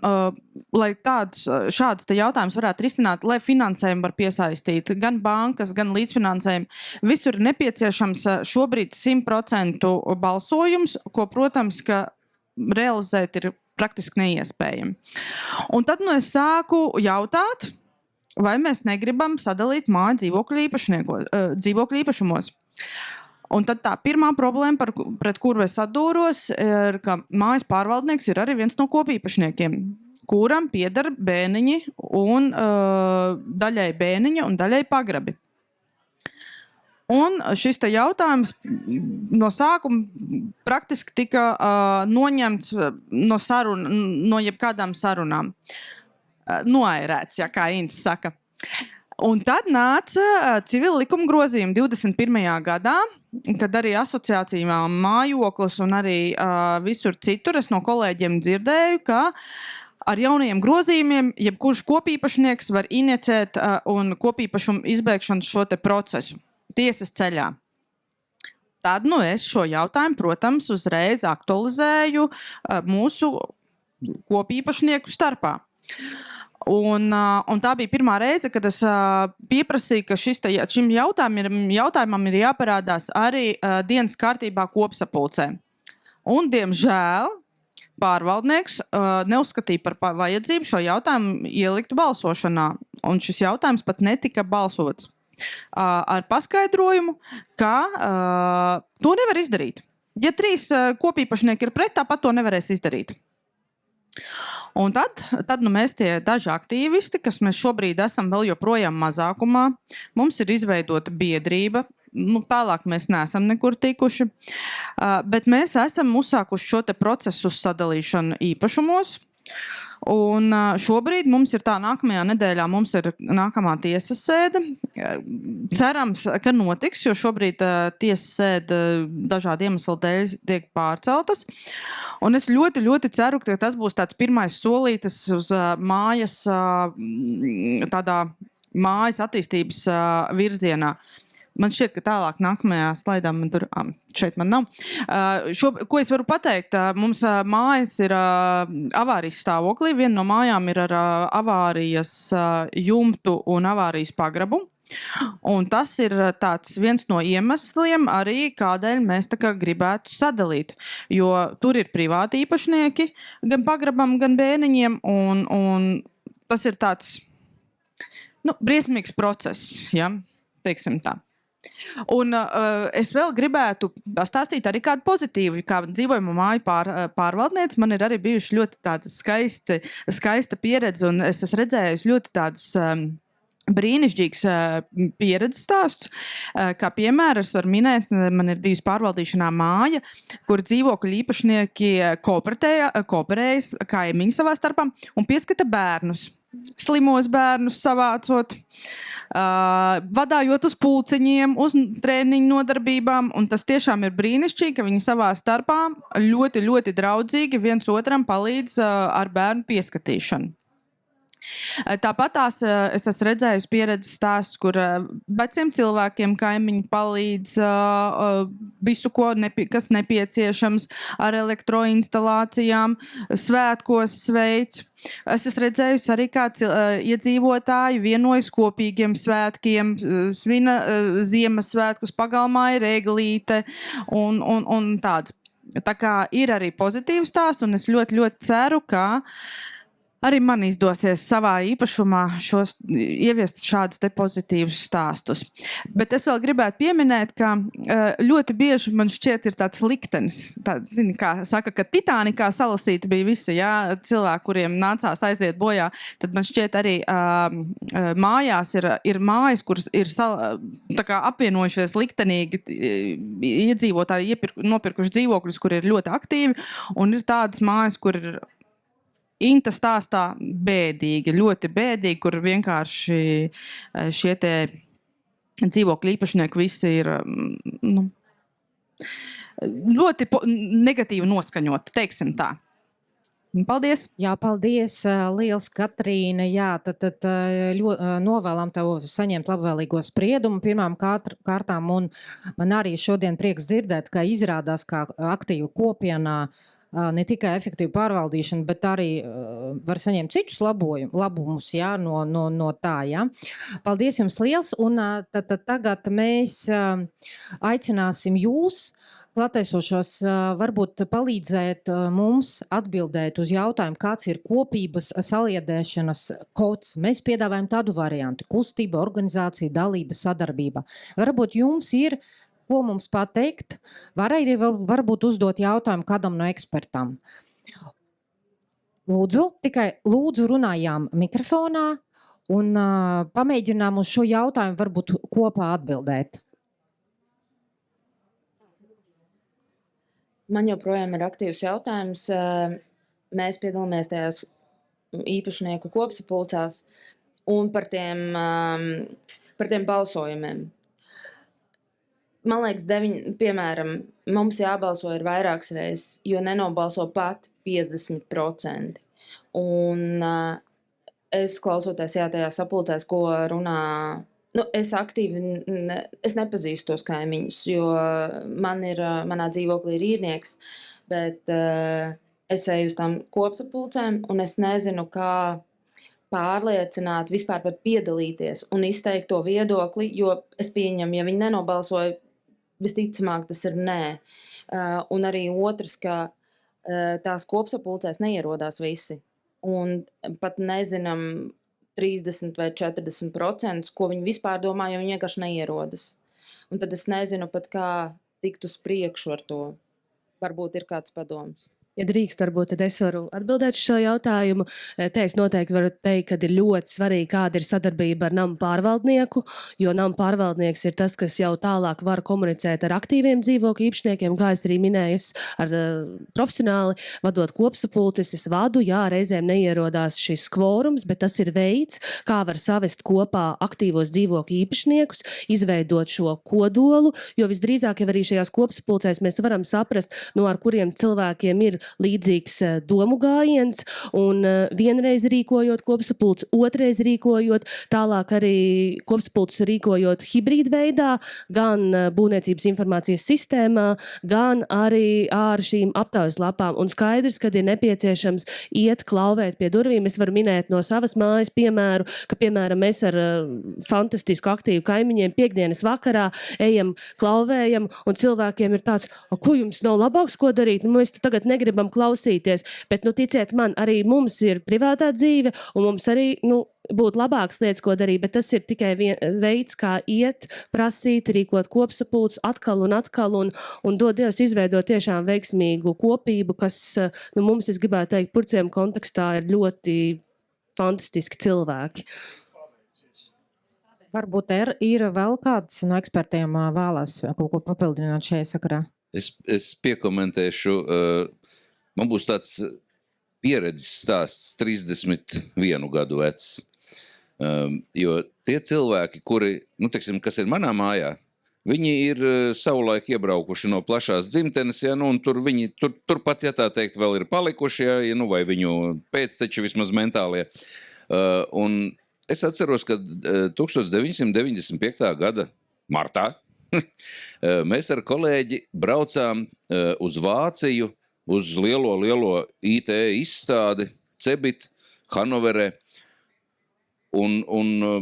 lai šāds jautājums varētu risināt, lai finansējumu var piesaistīt gan bankas, gan līdzfinansējumu, visur ir nepieciešams šobrīd 100% balsojums, ko, protams, ka realizēt ir praktiski neiespējami. Un tad es sāku jautāt, vai mēs negribam sadalīt māju dzīvokļu īpašumos. Un tad tā pirmā problēma, pret kuru es atdūros, ir, ka mājas pārvaldnieks ir arī viens no kopīpašniekiem, kuram pieder bēniņi un daļai bēniņa un daļai pagrabi. Un šis jautājums no sākuma praktiski tika noņemts no jebkādām sarunām. Noairēts, kā Ints saka. Un tad nāca civila likuma grozījumi 21. gadā, kad arī asociācijā mājoklis un arī visur citur es no kolēģiem dzirdēju, ka ar jaunajiem grozījumiem jebkurš kopīpašnieks var iniciēt un kopīpašumu izbēgšanas šo procesu. Tiesas ceļā. Tad es šo jautājumu, protams, uzreiz aktualizēju mūsu kopīpašnieku starpā. Un tā bija pirmā reize, kad es pieprasīju, ka šim jautājumam ir jāparādās arī dienas kārtībā kopsapulcē. Un, diemžēl, pārvaldnieks neuzskatīja par vajadzību šo jautājumu ielikt balsošanā. Un šis jautājums pat netika balsots. Ar paskaidrojumu, ka to nevar izdarīt. Ja 3 kopīpašnieki ir pret, tāpat to nevarēs izdarīt. Un tad mēs tie daži aktīvisti, kas mēs šobrīd esam vēl joprojām mazākumā, mums ir izveidota biedrība, tālāk mēs neesam nekur tikuši, bet mēs esam uzsākuši šo procesu sadalīšanu īpašumos. Un šobrīd mums ir nākamajā nedēļā mums ir nākamā tiesas sēde. Cerams, ka notiks, jo šobrīd tiesas sēde dažādu iemeslu dēļ tiek pārceltas. Un es ļoti, ļoti ceru, ka tas būs tāds pirmais solītis uz mājas attīstības virzienā. Man šķiet, ka tālāk nākamajā slaidā šeit man nav. Ko es varu pateikt? Mums mājas ir avārijas stāvoklī. Viena no mājām ir ar avārijas jumtu un avārijas pagrabu. Un tas ir viens no iemesliem arī, kādēļ mēs gribētu sadalīt. Jo tur ir privāti īpašnieki gan pagrabam, gan bēniņiem. Un tas ir tāds briesmīgs process, ja? Teiksim tā. Un es vēl gribētu pastāstīt arī kādu pozitīvu, kā dzīvojamo māju pārvaldniece. Man ir arī bijuši ļoti tāda skaista pieredze, un es esmu redzējusi ļoti tādus brīnišķīgs pieredzes stāsts. Kā piemēru es varu minēt, man ir bijusi pārvaldīšanā māja, kur dzīvokļu īpašnieki kooperējas kaimiņi savā starpā un pieskata bērnus. Slimos bērnus savācot, vadājot uz pulciņiem, uz trēniņu nodarbībām, un tas tiešām ir brīnišķīgi, ka viņi savā starpā ļoti, ļoti draudzīgi viens otram palīdz ar bērnu pieskatīšanu. Tāpat es esmu redzējusi pieredzes stāstus, kur veciem cilvēkiem kaimiņi palīdz visu, kas nepieciešams ar elektroinstalācijām, svētkos sveic. Es esmu redzējusi arī, kā iedzīvotāji vienojas kopīgiem svētkiem, svina Ziemassvētkus, pagalmā ir eglīte un tāds. Tā kā ir arī pozitīvs stāsts, un es ļoti, ļoti ceru, ka arī man izdosies savā īpašumā ieviest šādus te pozitīvus stāstus. Bet es vēl gribētu pieminēt, ka ļoti bieži man šķiet ir tāds liktenis. Zini, kā saka, ka Titanikā salasīti bija visi cilvēki, kuriem nācās aiziet bojā. Tad man šķiet arī mājās ir mājas, kuras ir tā kā apvienojušies liktenīgi iedzīvotāji, nopirkuši dzīvokļus, kur ir ļoti aktīvi, un ir tādas mājas, kur ir Inta stāstā bēdīgi, ļoti bēdīgi, kur vienkārši šie te dzīvokļu īpašnieki visi ir ļoti negatīvi noskaņoti, teiksim tā. Paldies! Jā, paldies, liels Katrīna. Jā, tad novēlam tev saņemt labvēlīgo spriedumu pirmām kārtām, un man arī šodien prieks dzirdēt, ka izrādās, kā aktīva kopienā ne tikai efektīvu pārvaldīšanu, bet arī var saņemt citus labumus no tā. Ja? Paldies jums liels, un tad tagad mēs aicināsim jūs, klātesošos, varbūt palīdzēt mums atbildēt uz jautājumu, kāds ir kopības saliedēšanas kods. Mēs piedāvājam tādu variantu: kustība, organizācija, dalība, sadarbība. Varbūt jums ir ko mums pateikt, var arī varbūt uzdot jautājumu kādam no ekspertām. Lūdzu, tikai lūdzu runājām mikrofonā un pamēģinām uz šo jautājumu varbūt kopā atbildēt. Man joprojām ir aktīvs jautājums. Mēs piedalāmies tajās īpašnieku kopsapulcās un par tiem balsojumiem. Man liekas, piemēram, mums jābalso ir vairākas reizes, jo nenobalso pat 50%. Un es klausoties tajā sapulcēs, ko runā, es aktīvi, es nepazīstu tos kaimiņus, jo manā dzīvoklī ir īrnieks, bet es eju uz tām kopsapulcēm, un es nezinu, kā pārliecināt, vispār pat piedalīties un izteikt to viedokli, jo es pieņemu, ja viņi nenobalsoja, visticamāk tas ir nē. Un arī otrs, ka tās kopsapulcēs neierodās visi. Un pat nezinām 30 vai 40%, ko viņi vispār domā, jo viņi vienkārši neierodas. Un tad es nezinu pat, kā tikt uz priekšu ar to. Varbūt ir kāds padoms. Ja drīkst, varbūt tad es varu atbildēt šo jautājumu. Te es noteikti varu teikt, ka ir ļoti svarīgi, kāda ir sadarbība ar namu pārvaldnieku, jo namu pārvaldnieks ir tas, kas jau tālāk var komunicēt ar aktīviem dzīvokļu īpašniekiem, kā es arī minēju, ar profesionāli vadot kopsapulces, es vadu, jā, reizēm neierodās šis kvorums, bet tas ir veids, kā var savest kopā aktīvos dzīvokļu īpašniekus, izveidot šo kodolu, jo visdrīzāk jau arī šajās kopsapulcēs mēs varam saprast, ar kuriem cilvēkiem ir līdzīgs domu gājiens, un vienreiz rīkojot kopsapulci, otrreiz rīkojot, tālāk arī kopsapulci rīkojot hibrīd veidā, gan būvniecības informācijas sistēmā, gan arī ar šīm aptaujas lapām. Un skaidrs, kad ir nepieciešams iet klauvēt pie durvīm. Es varu minēt no savas mājas piemēru, ka, piemēram, mēs ar fantastisku aktīvu kaimiņiem piekdienas vakarā ejam, klauvējam, un cilvēkiem ir tāds, ko jums nav labāks, ko darīt? Mēs tagad negribam gribam klausīties, bet, ticiet man, arī mums ir privātā dzīve, un mums arī, būtu labākas lietas, ko darīt, bet tas ir tikai veids, kā iet, prasīt, rīkot kopsapulces atkal un dod Dievs izveidot tiešām veiksmīgu kopību, kas, mums, es gribētu teikt, purciem kontekstā ir ļoti fantastiski cilvēki. Varbūt ir vēl kāds no ekspertiem vēlās kaut ko papildināt šajā sakarā? Es piekomentēšu, man būs tāds pieredzes stāsts 31 gadu vecs. Jo tie cilvēki, kuri, kas ir manā mājā, viņi ir savulaik iebraukuši no plašās dzimtenes, un viņi turpat, ja tā teikt, vēl ir palikuši, vai viņu pēcteči vismaz mentālie. Un es atceros, ka 1995. gada martā mēs ar kolēģi braucām uz Vāciju, uz lielo IT izstādi, Cebit, Hanoverē, un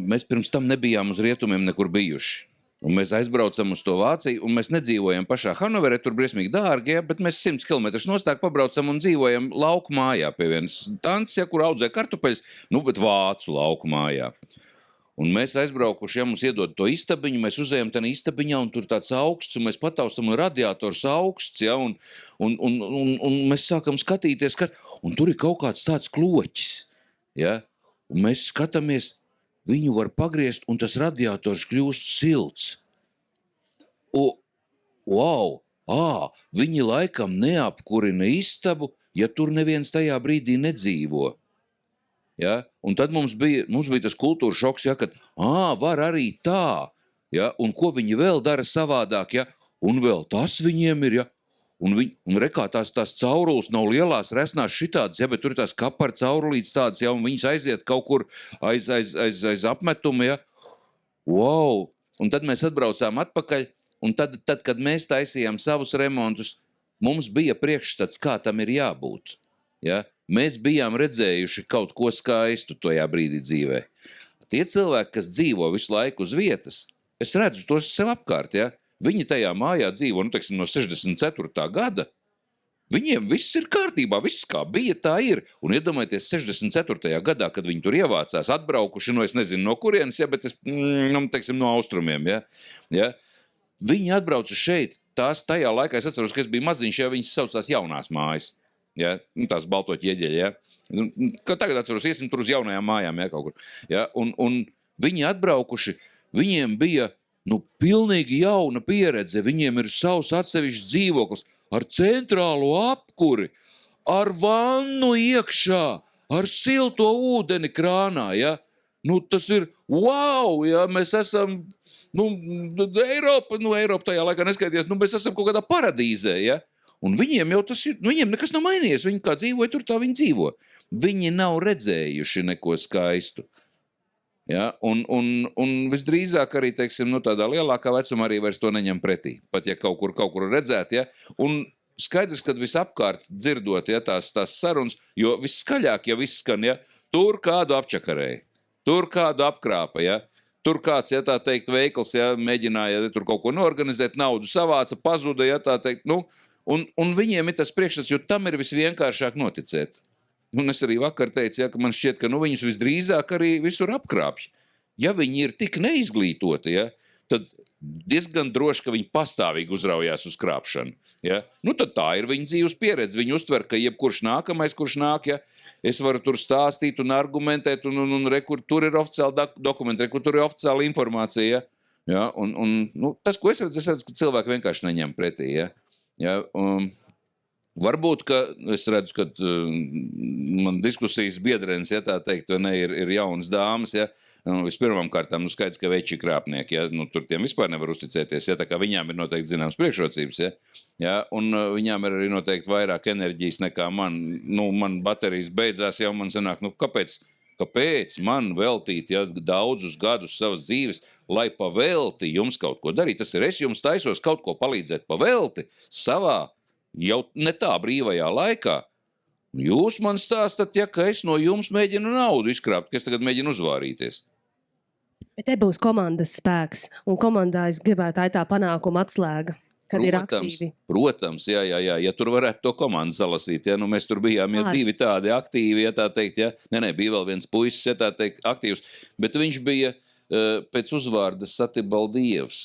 mēs pirms tam nebijām uz rietumiem nekur bijuši. Un mēs aizbraucam uz to Vāciju, un mēs nedzīvojam pašā Hanoverē, tur briesmīgi dārgi, bet mēs 100 kilometrus nostāk pabraucam un dzīvojam lauku mājā pie vienas tantes, kur audzē kartupeļus, bet vācu lauku mājā. Un mēs aizbraukuši, mums iedod to istabiņu, mēs uzējam tādā istabiņā, un tur tāds augsts, un mēs pataustam, un radiators augsts, un mēs sākam skatīties, un tur ir kaut kāds tāds kloķis, un mēs skatāmies, viņu var pagriezt, un tas radiators kļūst silts. Viņi laikam neapkurina istabu, ja tur neviens tajā brīdī nedzīvo. Un tad mums bija tas kultūras šoks, kad var arī tā, un ko viņi vēl dara savādāk, un vēl tas viņiem ir, un rekā tās caurules nav lielās resnās šitādas, bet tur ir tās kapara caurulītes tādas, un viņas aiziet kaut kur aiz apmetumu, Wow! Un tad mēs atbraucām atpakaļ, un tad, kad mēs taisījām savus remontus, mums bija priekšstats, kā tam ir jābūt, Mēs bijām redzējuši kaut ko skaistu tajā brīdī dzīvē. Tie cilvēki, kas dzīvo visu laiku uz vietas, es redzu tos sev apkārt, Viņi tajā mājā dzīvo, no 64. gada. Viņiem viss ir kārtībā, viss kā bija, tā ir. Un iedomājieties 64. gadā, kad viņi tur ievācās, atbraukuši, es nezinu no kurienes, bet no austrumiem, Viņi atbrauca šeit, tajā laikā, es atceros, ka es biju maziņš, viņas saucās jaunās mājas. Tās balto ķieģeļi, Tagad atceros, iesim tur uz jaunajām mājām, kaut kur. Un viņi atbraukuši, viņiem bija, pilnīgi jauna pieredze. Viņiem ir savs atsevišķs dzīvoklis ar centrālo apkuri, ar vannu iekšā, ar silto ūdeni krānā, Tas ir wow, mēs esam, Eiropa tajā laikā neskaities, mēs esam kaut kādā paradīzē, Un viņiem jau tas ir, viņiem nekas nav mainījies, viņi kā dzīvoja tur, tā viņi dzīvo. Viņi nav redzējuši neko skaistu. Un visdrīzāk arī, tādā lielākā vecumā arī vairs to neņem pretī. Pat ja kaut kur redzēt, Un skaidrs, kad visapkārt dzirdot, tās sarunas, jo visskaļāk, izskan, tur kādu apčakarēja, tur kādu apkrāpa, Tur kāds, tā teikt, veikals, mēģināja tur kaut ko noorganizēt, naudu savāca, pazuda, tā teikt, Un viņiem ir tas priekšstats, jo tam ir visvienkāršāk noticēt. Un es arī vakar teicu, ka man šķiet, ka viņus visdrīzāk arī visur apkrāpj. Ja viņi ir tik neizglītoti, tad diezgan droši, ka viņi pastāvīgi uzraujās uz krāpšanu. Tad tā ir viņa dzīves pieredze. Viņi uztver, ka jebkurš nākamais, kurš nāk, es varu tur stāstīt un argumentēt, un tur ir oficiāli dokumenti, tur ir oficiāla informācija. Tas, ko es redzu, ka cilvēki vienkārši neņem pretī. Varbūt, ka es redzu, ka man diskusijas biedrenis, tā teikt, ir jaunas dāmas, vispirmām kārtām, skaidrs, ka veči krāpnieki, tur tiem vispār nevar uzticēties, tā kā viņām ir noteikti zināmas priekšrocības, un viņām ir arī noteikti vairāk enerģijas nekā man, man baterijas beidzās, man sanāk, kāpēc man veltīt, daudzus gadus savas dzīves, lai pavelti jums kaut ko darīt. Tas ir, es jums taisos kaut ko palīdzēt pavelti savā jau ne tā brīvajā laikā. Jūs man stāstat, ka es no jums mēģinu naudu izkrāpt, ka es tagad mēģinu uzvārīties. Bet te būs komandas spēks, un komandā es gribētu tā panākuma atslēga. kad ir aktīvi. Protams, jā. Ja tur varētu to komandu salasīt, ja, nu mēs tur bijām jau divi tādi aktīvi, ja tā teikt, ja. Nē, bija vēl viens puisis, ja tā teikt, aktīvs, bet viņš bija pēc uzvārda Satibaldievs.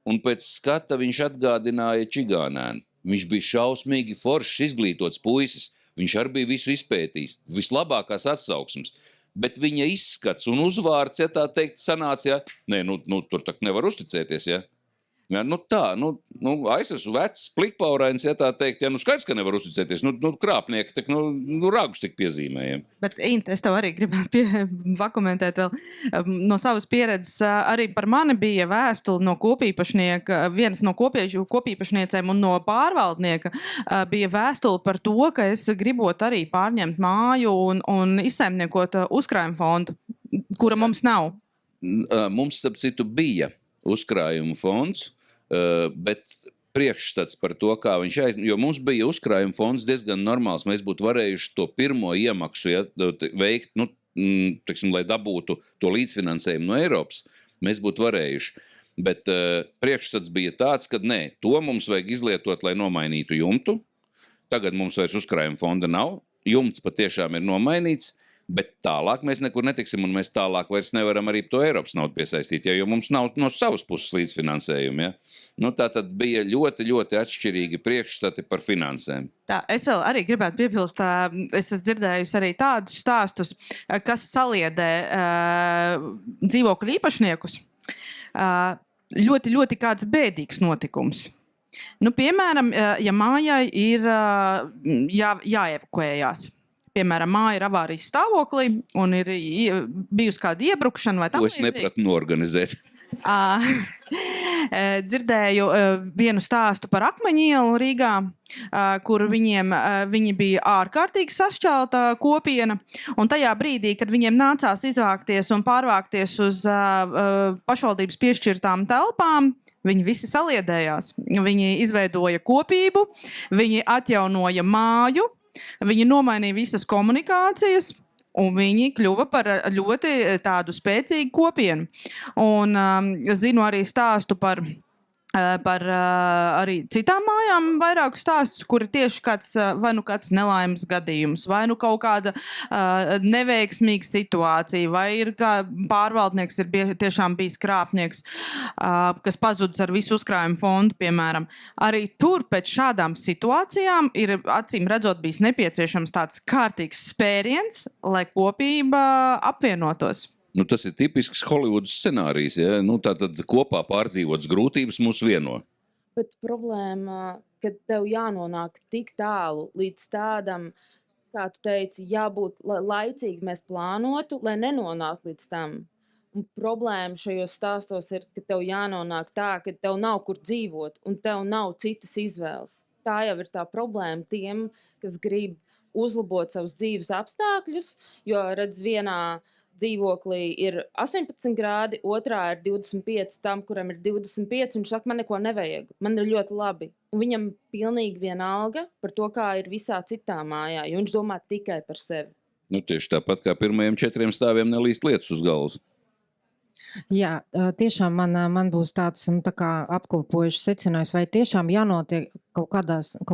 Un pēc skata viņš atgādināja Čigānēnu. Viņš bija šausmīgi foršs, izglītots puisis, viņš arī bija visu izpētījis, vislabākās atsauksmes. Bet viņa izskats un uzvārds, ja tā teikt, sanāca, ja, nē, nu tur tak nevar uzticēties, ja. Ja, nu tā, es esmu vecs, plikpaurains, ja tā teikt, ja, nu skaidrs, ka nevar uzticēties, krāpnieki, tak, ragus tik piezīmējiem. Bet, Inte, es tev arī gribētu pakomentēt vēl no savas pieredzes. Arī par mani bija vēstule no kopīpašnieka, viens no kopīpašniecēm un no pārvaldnieka bija vēstule par to, ka es gribot arī pārņemt māju un izsaimniekot uzkrājumu fondu, kura mums nav. Mums, starp citu, bija uzkrājuma fonds, bet priekšstats par to, kā viņš jo mums bija uzkrājuma fonds diezgan normāls, mēs būtu varējuši to pirmo iemaksu veikt, teiksim, lai dabūtu to līdzfinansējumu no Eiropas, mēs būtu varējuši. Bet priekšstats bija tāds, ka nē, to mums vajag izlietot, lai nomainītu jumtu. Tagad mums vairs uzkrājuma fonda nav, jumts patiešām ir nomainīts, bet tālāk mēs nekur netiksim, un mēs tālāk vairs nevaram arī to Eiropas naudu piesaistīt, jo mums nav no savas puses līdzfinansējumi. Ja? Tā tad bija ļoti, ļoti atšķirīgi priekšstati par finansēm. Tā, es vēl arī gribētu piebilst, es esmu dzirdējusi arī tādus stāstus, kas saliedē dzīvokļu īpašniekus. Ļoti, ļoti kāds bēdīgs notikums. Piemēram, ja mājai ir jāevakuējās. Piemēram, māja ir avārijas stāvoklī un ir bijusi kāda iebrukšana vai tam līdzīgi. To es nepratu norganizēt. Dzirdēju vienu stāstu par Akmeņu ielu Rīgā, kur viņi bija ārkārtīgi sašķelta kopiena, un tajā brīdī, kad viņiem nācās izvākties un pārvākties uz pašvaldības piešķirtām telpām, viņi visi saliedējās. Viņi izveidoja kopību, viņi atjaunoja māju, viņi nomainīja visas komunikācijas, un viņi kļuva par ļoti tādu spēcīgu kopienu. Un zinu arī stāstu par arī citām mājām vairākus stāstus, kuri tieši kāds nelaimes gadījums, vai kaut kāda neveiksmīga situācija, vai ir kā pārvaldnieks ir tiešām bijis krāpnieks, kas pazudis ar visu uzkrājumu fondu, piemēram. Arī tur pēc šādām situācijām ir acīm redzot bijis nepieciešams tāds kārtīgs spēriens, lai kopība apvienotos. Tas ir tipisks Holivudas scenārijs, ja? Tātad kopā pārdzīvotas grūtības mūs vieno. Bet problēma, kad tev jānonāk tik tālu līdz tādam, kā tu teici, jābūt laicīgi mēs plānotu, lai nenonāktu līdz tam. Un problēma šajos stāstos ir, ka tev jānonāk tā, ka tev nav kur dzīvot un tev nav citas izvēles. Tā jau ir tā problēma tiem, kas grib uzlabot savus dzīves apstākļus, jo redz vienā dzīvoklī ir 18 grādi, otrā ir 25, tam, kuram ir 25, un viņš saka, man neko nevajag, man ir ļoti labi. Un viņam pilnīgi vienalga par to, kā ir visā citā mājā, jo viņš domā tikai par sevi. Tieši tāpat kā pirmajiem 4 stāviem nelīst lietas uz galvas. Jā, tiešām man būs tāds tā kā apkopojuši secinājums, vai tiešām jānotiek kaut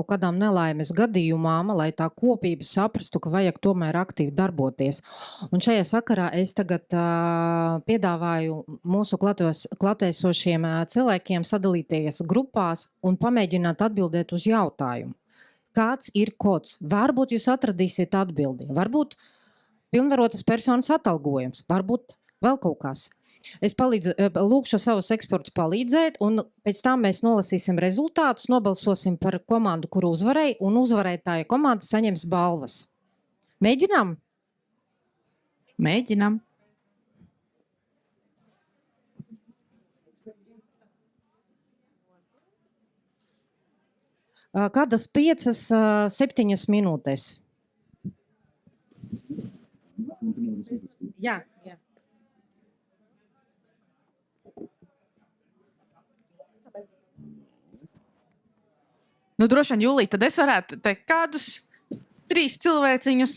kādām nelaimes gadījumām, lai tā kopība saprastu, ka vajag tomēr aktīvi darboties. Un šajā sakarā es tagad piedāvāju mūsu klātesošiem cilvēkiem sadalīties grupās un pamēģināt atbildēt uz jautājumu. Kāds ir kods? Varbūt jūs atradīsiet atbildi, varbūt pilnvarotas personas atalgojums, varbūt vēl kaut kas. Es lūkšu savus ekspertus palīdzēt, un pēc tam mēs nolasīsim rezultātus, nobalsosim par komandu, kuru uzvarēja, un uzvarētāja komanda saņems balvas. Mēģinām? Mēģinām. Kādas 5-7 minūtes? Jā. Droši vien, Julija, tad es varētu teikt kādus 3 cilvēciņus.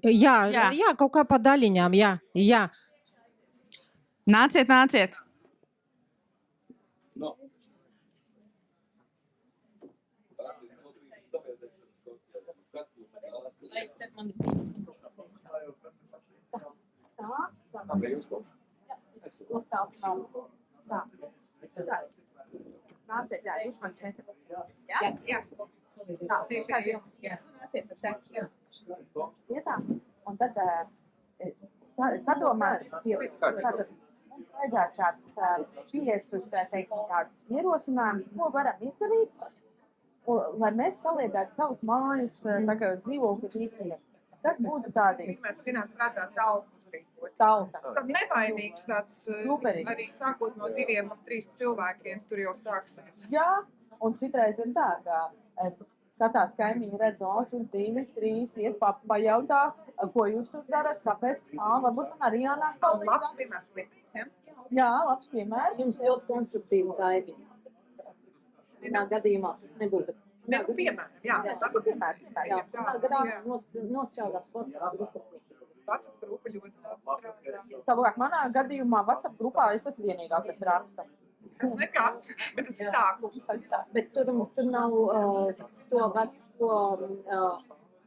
Jā, kaut kā pa daļiņām, jā. Nāciet. Nāciet, jā, jūs man četri. Jā. Tā, tieši tā, jā. Nāciet par te. Vietā. Un tad sadomāt, tātad mums vajadzētu tāds piecus, teiksim, tādus ierosinājumus, ko varam izdarīt, lai mēs saliedētu savus mājas, tā kā dzīvokļu tīkliem. Tas būtu tādi. Mēs zinās prātā tautu uzrīkot. Tauta. Tad nevainīgs tāds Superīgi. arī sākot no 2 un 3 cilvēkiem, tur jau sāksies. Jā, un citreiz ir tā, ka skatās kaimiņi redz, tur 2, 3, iet pajautā, ko jūs tur darat, kāpēc, varbūt man arī jānāk palīdz. Labs piemērs līdzīgs, ja? Jā, labs piemērs. Jums ļoti konstruktīvi kaimiņi. Vienā gadījumā tas nebūtu. Ne, nu, piemēram, jā. Tas ir piemērs. Jā, grāk nosčādās WhatsApp grupa. WhatsApp grupa ļoti labi. Savukārt manā gadījumā WhatsApp grupā es esmu vienīgā, kas raksta. Tas nekas, bet tas ir sākums. Bet tur nav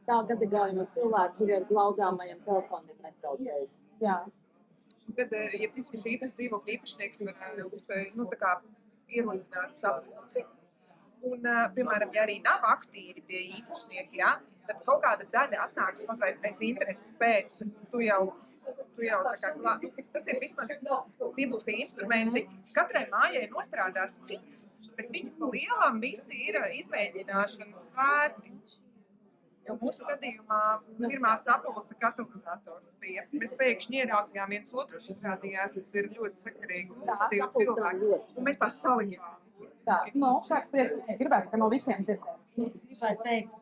tā gadagājuma cilvēku, kuri ar glaudāmajiem telefoniem netraucējas. Jā. Tad, ja šīs dzīvokļa īpašnieks var, tā kā ierosināt sapulci, un, piemēram, ja arī nav aktīvi tie īpašnieki, ja, tad kaut kāda daļa atnāks vai pēc intereses pēc, tu jau tā kā klāt. Tas ir vismaz, tie būs tie instrumenti. Katrai mājai nostrādās cits, bet viņi pa lielam visi ir izmēģināšanas vērti. Jo mūsu gadījumā pirmā sapulce katalizators bija. Mēs pēkšņi ieraudzījām viens otru, izrādījās, tas ir ļoti sakarīgi un pozitīvi cilvēki. Un mēs tās salikām. Tā, kāds priekš gribētu, ka no visiem dzirdēt. Vai teikt,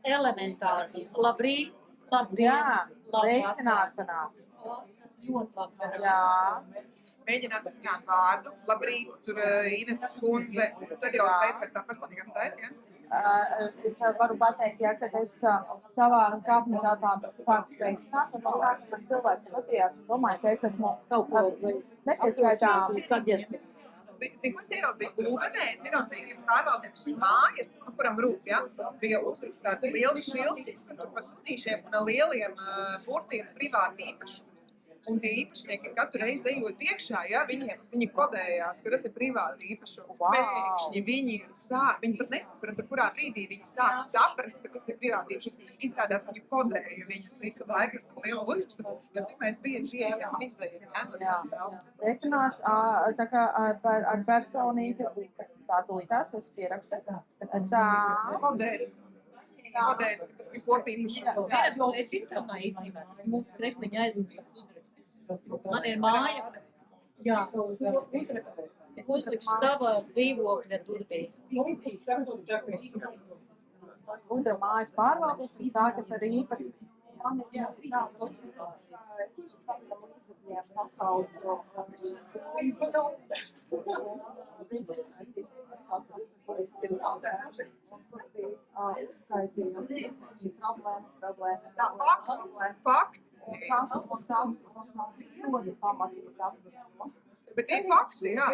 elementāri, labrīt, labdien, Jā, veicināšanā. Tas ļoti labi. Jā. Mēģināt uzzināt vārdu. Labrīt, tur Ineses kundze. Tad jau teikt pēc tā personīgā saita, ja? Es varu pateikt, ja, kad es savā kāpnetā sāku veicināt, un man cilvēks skatījās un domāju, ka es esmu kaut ko nepieskaitām saģērbties. Ko es ieraudzīju būvenē? Es ieraudzīju, ka pārvaldnieks uz mājas, kuram rūp, ja, bija uzraksts tādi lieli šilci par sudīšiem un lieliem burtiem privāti īpašumi. Un tie īpašnieki katru reizi ejot iekšā, ja, viņi kodējās, ka tas ir privāti īpašums. Pēkšņi viņi pat nesaprata, kurā brīdī viņi sāka saprast, ka tas ir privāti īpašums. Izrādās, viņi kodēja viņus visu laiku ar lielu uzrakstu, jo cik mēs bieži ieejam un izējam. Jā. Veicināšu, tā kā ar personīgi, tā tūlītās es pierakstu. Tā. Kodēja. Kodēja, ka tas ir kopīgi. Es izdomāju īstenībā, mūsu trekliņa aizmīgs uzraksts. Man ir māja. Jā, es uzlikšu tava dzīvokļa durvīs. Gudra mājas pārvaldes, sākas arī īpaši. Fakti. Bet tie fakti, jā.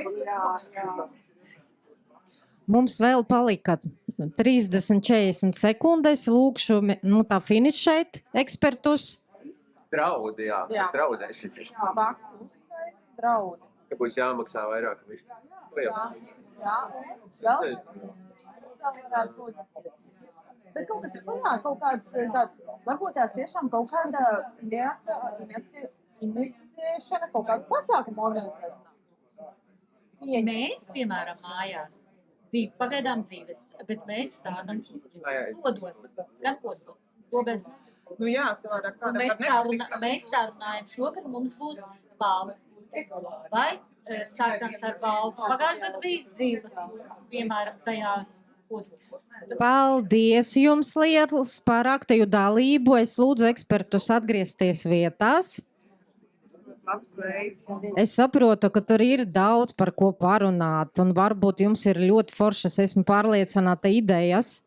Mums vēl palika 30-40 sekundes. Lūkšu tā finišēt ekspertus. Draudi, jā. Draudēšana. Jā, fakti uzskait, draudi. Ka būs jāmaksā vairāk. Jā. Vēl varētu būt. Bet kaut kas kaut kāds tāds, varbūt tās tiešām kaut kāda iniciēšana, kaut kāda pasākuma organizēšana. Mēs, piemēram, mājās, pagaidām dzīves, bet mēs stādam kodos, gan kodos, to bez. Nu jā, savādāk kādā Mēs sarunājam, šogad mums būs balva. Vai sarkans ar balvu. Pagājušajā gadā bija dzīves, piemēram, tajās. Paldies jums liels par aktīvu dalību. Es lūdzu ekspertus atgriezties vietās. Labs veids. Es saprotu, ka tur ir daudz par ko parunāt, un varbūt jums ir ļoti foršas, esmu pārliecināta, idejas.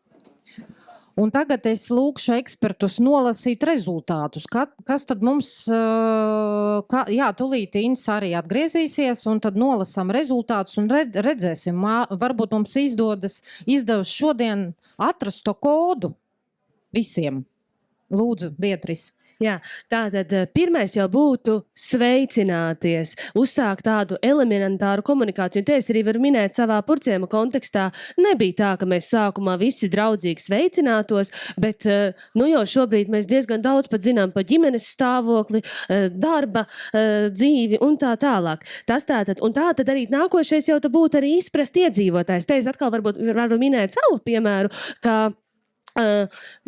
Un tagad es lūkšu ekspertus nolasīt rezultātus. Kas tad mums, tūlīt Ins arī atgriezīsies, un tad nolasam rezultātus un redzēsim. Varbūt mums izdevs šodien atrast to kodu visiem. Lūdzu, Beatris. Jā, tātad pirmais jau būtu sveicināties, uzsākt tādu elementāru komunikāciju. Un te es arī varu minēt savā purciema kontekstā. Nebija tā, ka mēs sākumā visi draudzīgi sveicinātos, bet nu jau šobrīd mēs diezgan daudz pat zinām par ģimenes stāvokli, darba, dzīvi un tā tālāk. Tas tātad, un tātad arī nākošais jau būtu arī izprast iedzīvotājs. Te es atkal varbūt varu minēt savu piemēru, ka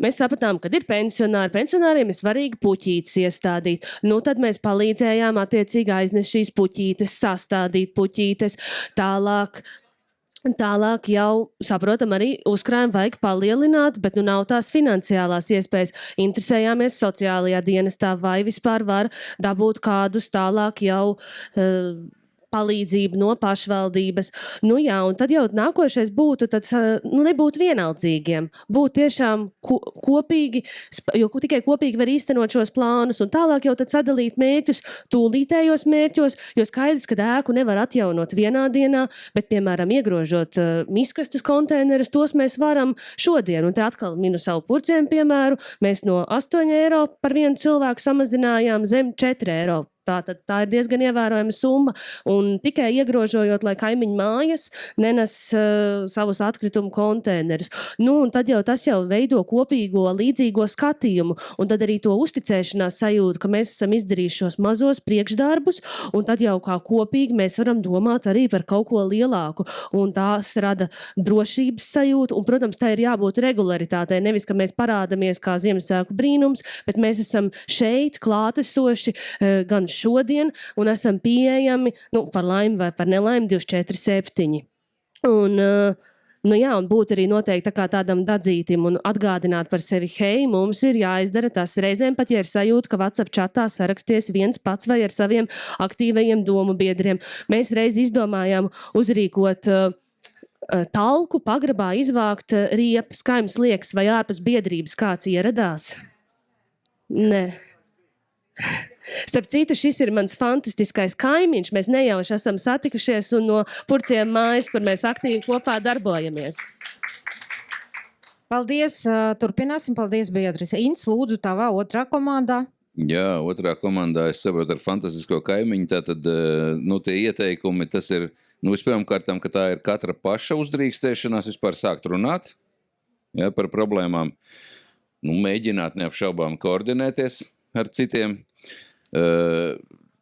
mēs sapratām, kad ir pensionāri. Pensionāriem ir svarīgi puķītes iestādīt. Nu, tad mēs palīdzējām attiecīgi aiznest šīs puķītes, sastādīt puķītes. Tālāk jau, saprotam, arī uzkrājumu vajag palielināt, bet nu nav tās finansiālās iespējas. Interesējāmies sociālajā dienestā, vai vispār var dabūt kādus tālāk jau palīdzību no pašvaldības. Nu jā, un tad jau nākošais būtu tāds, nu nebūt vienaldzīgiem, būt tiešām kopīgi, jo tikai kopīgi var īstenot šos plānus, un tālāk jau tad sadalīt mērķus tūlītējos mērķos, jo skaidrs, ka ēku nevar atjaunot vienā dienā, bet, piemēram, iegrožot miskastes konteinerus, tos mēs varam šodien, un te atkal minu savu purciemu piemēru, mēs no 8 eiro par vienu cilvēku samazinājām zem 4 eiro. Tā ir diezgan ievērojama summa, un tikai iegrožojot, lai kaimiņu mājas nenes savus atkritumu konteinerus. Nu, un tad jau tas jau veido kopīgo līdzīgo skatījumu, un tad arī to uzticēšanās sajūtu, ka mēs esam izdarījuši šos mazos priekšdarbus, un tad jau kā kopīgi mēs varam domāt arī par kaut ko lielāku, un tās rada drošības sajūtu, un, protams, tā ir jābūt regularitātei, nevis, ka mēs parādamies kā Ziemassvētku brīnums, bet mēs esam šeit klātesoši gan šodien, un esam pieejami, nu, par laimi vai par nelaimi 24/7. Un, nu jā, un būt arī noteikti tā kā tādam dadzītim un atgādināt par sevi, hei, mums ir jāizdara tas reizēm, pat ja ir sajūta, ka WhatsApp čatā saraksties viens pats vai ar saviem aktīvajiem domu biedriem. Mēs reiz izdomājām uzrīkot talku pagrabā, izvākt riepas, kaims liekas, vai ārpus biedrības kāds ieradās? Nē. Starp citu, šis ir mans fantastiskais kaimiņš. Mēs nejauši esam satikušies un no Purciema mājas, kur mēs aktīvi kopā darbojamies. Paldies, turpināsim. Paldies, Beatrice. Ints, lūdzu, tavā otrā komandā. Jā, otrā komandā es saprotu ar fantastisko kaimiņu. Tātad, nu, tie ieteikumi, tas ir, nu, vispirmkārtām, ka tā ir katra paša uzdrīkstēšanās vispār sākt runāt, jā, par problēmām. Nu, mēģināt neapšaubām koordinēties ar citiem.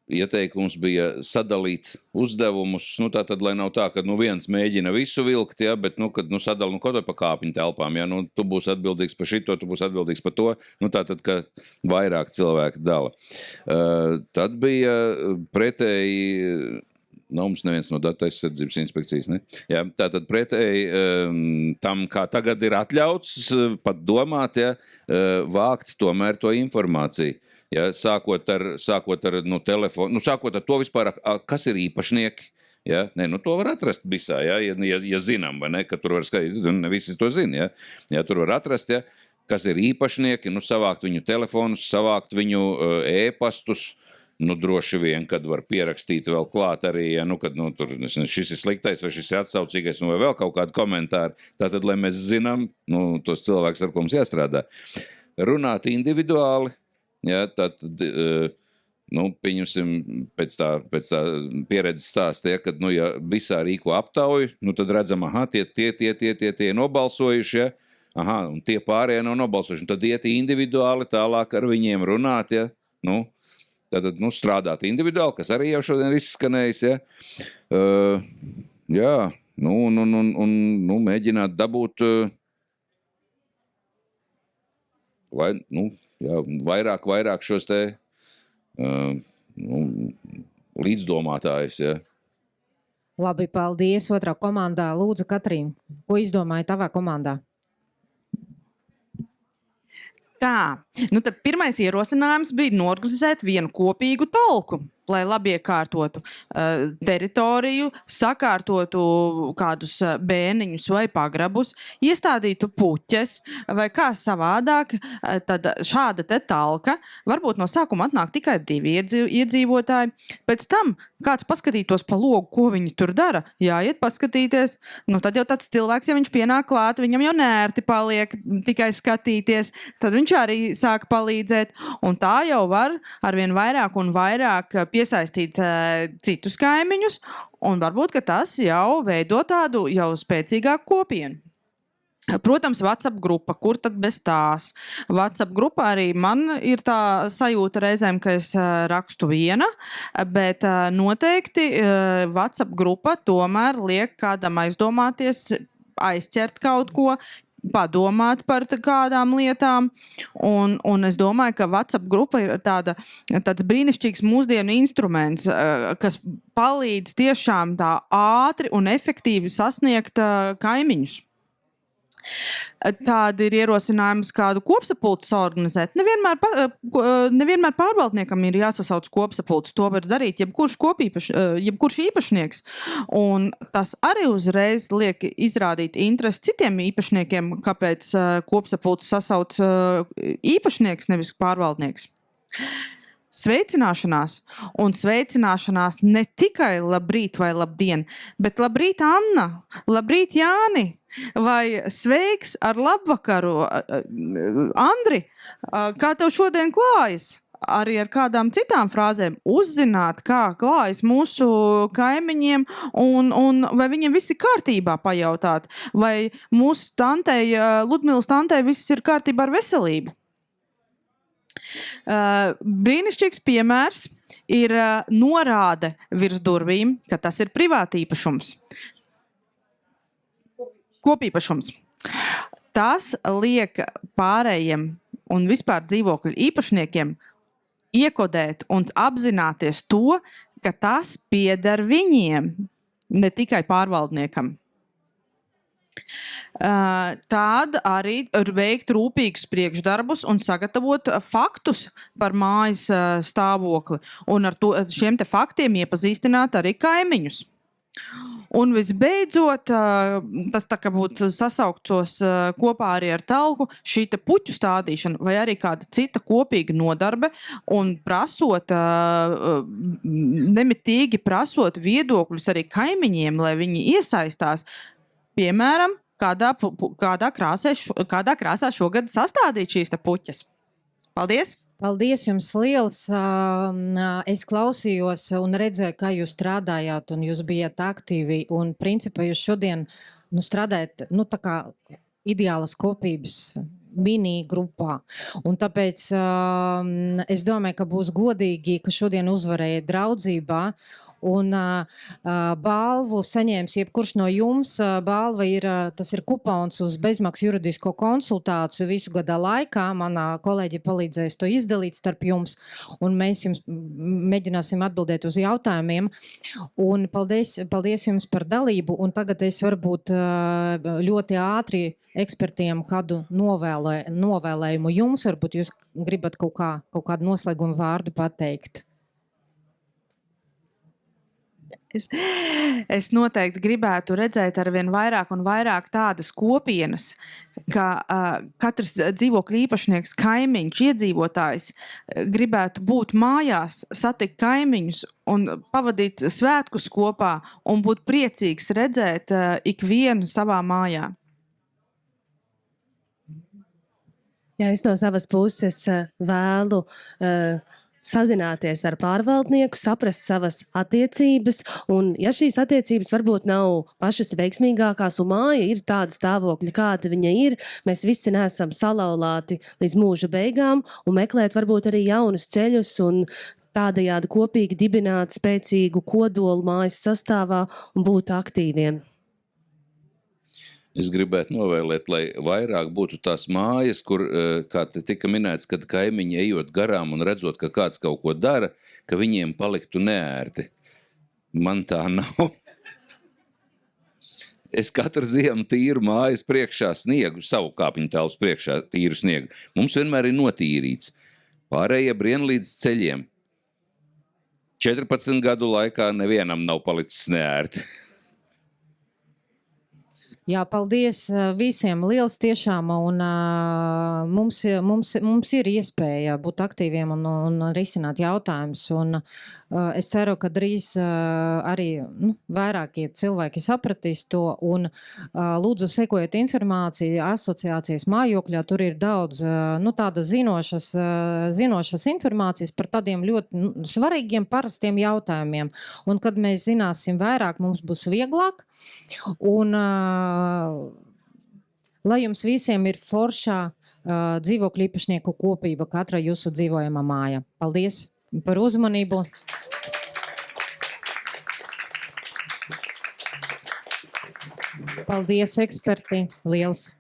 Ieteikums bija sadalīt uzdevumus, nu tātad, lai nav tā, ka nu viens mēģina visu vilkt, ja, bet nu, kad nu sadala, nu kaut vai pa kāpiņu telpām, ja, nu tu būsi atbildīgs par šito, tu būsi atbildīgs par to, nu tātad, ka vairāk cilvēki dala. Tad bija pretēji, nav mums neviens no datu aizsardzības inspekcijas, ne? Jā, tātad pretēji tam, kā tagad ir atļauts pat domāt, ja, vākt tomēr to informāciju. Ja, sākot ar nu, telefonu, nu, sākot ar to vispār, kas ir īpašnieki, ja? Nē, nu, to var atrast visā, ja zinām, vai ne, ka tur var skaidīt, ne visi to zina, ja? Ja, tur var atrast, ja? Kas ir īpašnieki, nu, savākt viņu telefonus, savākt viņu e-pastus, nu, droši vien, kad var pierakstīt vēl klāt arī, ja, nu, kad, nu, tur, šis ir sliktais vai šis ir atsaucīgais, nu, vai vēl kaut kādu komentāru, tātad, lai mēs zinām, nu, tos cilvēkus, ar ko mums jāstrādā. Runāt individuāli, ja, tad, nu, pieņemsim pēc tā pieredzes stāsta, ja, kad, nu, ja visā rīko aptauju, nu, tad redzam, aha, tie nobalsojuši, ja, aha, un tie pārējie nav nobalsojuši, un tad iet individuāli tālāk ar viņiem runāt, ja, nu, tad, nu, strādāt individuāli, kas arī jau šodien ir izskanējis, ja, jā, nu, nu, mēģināt dabūt, vai, nu, jā, vairāk šos te nu, līdzdomātājus. Ja. Labi, paldies. Otrā komandā. Lūdzu, Katrīna, ko izdomāja tavā komandā? Tā, nu tad pirmais ierosinājums bija norganizēt vienu kopīgu talku. lai labi iekārtotu teritoriju, sakārtotu kādus bēniņus vai pagrabus, iestādītu puķes vai kā savādāk, tad šāda te talka varbūt no sākuma atnāk tikai 2 iedzīvotāji. Pēc tam kāds paskatītos pa logu, ko viņi tur dara, jāiet paskatīties. Nu, tad jau tāds cilvēks, ja viņš pienāk klāt, viņam jau nērti paliek tikai skatīties, tad viņš arī sāk palīdzēt. Un tā jau var arvien vairāk un vairāk piesaistīt citus kaimiņus, un varbūt, ka tas jau veido tādu jau spēcīgāku kopienu. Protams, WhatsApp grupa, kur tad bez tās? WhatsApp grupa arī man ir tā sajūta reizēm, ka es rakstu viena, bet noteikti WhatsApp grupa tomēr liek kādam aizdomāties, aizķert kaut ko, padomāt par kādām lietām, un es domāju, ka WhatsApp grupa ir tāds brīnišķīgs mūsdienu instruments, kas palīdz tiešām tā ātri un efektīvi sasniegt kaimiņus. Tādi ir ierosinājums kādu kopsapulci organizēt. Nevienmēr pārvaldniekam ir jāsasauc kopsapulci. To var darīt jebkurš īpašnieks. Un tas arī uzreiz liek izrādīt interesi citiem īpašniekiem, kāpēc kopsapulci sasauc īpašnieks, nevis pārvaldnieks. Sveicināšanās, un sveicināšanās ne tikai labrīt vai labdien, bet labrīt Anna, labrīt Jāni, vai sveiks ar labvakaru Andri, kā tev šodien klājas? Arī ar kādām citām frāzēm uzzināt, kā klājas mūsu kaimiņiem un vai viņiem viss ir kārtībā pajautāt, vai mūsu tantei, Ludmilas tantei viss ir kārtībā ar veselību. Brīnišķīgs piemērs ir norāde virs durvīm, ka tas ir privātīpašums. Kopīpašums. Tas liek pārējiem un vispār dzīvokļu īpašniekiem iekodēt un apzināties to, ka tas pieder viņiem, ne tikai pārvaldniekam. Tād arī veikt rūpīgus priekšdarbus un sagatavot faktus par mājas stāvokli. Un ar šiem te faktiem iepazīstināt arī kaimiņus. Un visbeidzot, tas tā kā būtu sasauktos kopā arī ar talku, šī te puķu stādīšana vai arī kāda cita kopīga nodarbe un nemitīgi prasot viedokļus arī kaimiņiem, lai viņi iesaistās. Piemēram, kādā krāsā šogad sastādīt šīs te puķes. Paldies! Paldies jums liels! Es klausījos un redzēju, kā jūs strādājāt, un jūs bijat aktīvi, un principā jūs šodien strādājat, tā kā ideālas kopības mini grupā. Un tāpēc es domāju, ka būs godīgi, ka šodien uzvarēja draudzībā, un balvu saņēmis jebkurš no jums. Balva tas ir kupons uz bezmaksu juridisko konsultāciju visu gada laikā. Manā kolēģi palīdzēs to izdalīt starp jums, un mēs jums mēģināsim atbildēt uz jautājumiem. Un paldies jums par dalību, un tagad es varbūt ļoti ātri ekspertiem kādu novēlējumu jums. Varbūt jūs gribat kaut kādu noslēgumu vārdu pateikt. Es noteikti gribētu redzēt arvien vairāk un vairāk tādas kopienas, ka katrs dzīvokļa īpašnieks, kaimiņš, iedzīvotājs gribētu būt mājās, satikt kaimiņus un pavadīt svētkus kopā un būt priecīgs redzēt ikvienu savā mājā. Jā, es no savas puses vēlu sazināties ar pārvaldnieku, saprast savas attiecības, un ja šīs attiecības varbūt nav pašas veiksmīgākās, un māja ir tāda stāvokļa, kāda viņa ir, mēs visi neesam salauzti līdz mūža beigām, un meklēt varbūt arī jaunus ceļus, un tādējādi kopīgi dibināt spēcīgu kodolu mājas sastāvā un būt aktīviem. Es gribētu novēlēt, lai vairāk būtu tās mājas, kur, kā te tika minēts, kad kaimiņi ejot garām un redzot, ka kāds kaut ko dara, ka viņiem paliktu neērti. Man tā nav. Es katru ziemu tīru mājas priekšā sniegu, savu kāpņu telpas priekšā tīru sniegu. Mums vienmēr ir notīrīts. Pārējie brien līdz ceļiem. 14 gadu laikā nevienam nav palicis neērti. Jā, paldies visiem. Liels tiešām. Un, mums ir iespēja būt aktīviem un risināt jautājumus. Un, es ceru, ka drīz arī vairākie cilvēki sapratīs to. Un, lūdzu, sekojiet informāciju asociācijas mājokļā. Tur ir daudz tādas zinošas informācijas par tādiem ļoti svarīgiem, parastiem jautājumiem. Un, kad mēs zināsim vairāk, mums būs vieglāk. Un, lai jums visiem ir foršā dzīvokļu īpašnieku kopība katra jūsu dzīvojamā māja. Paldies par uzmanību. Paldies, eksperti. Liels.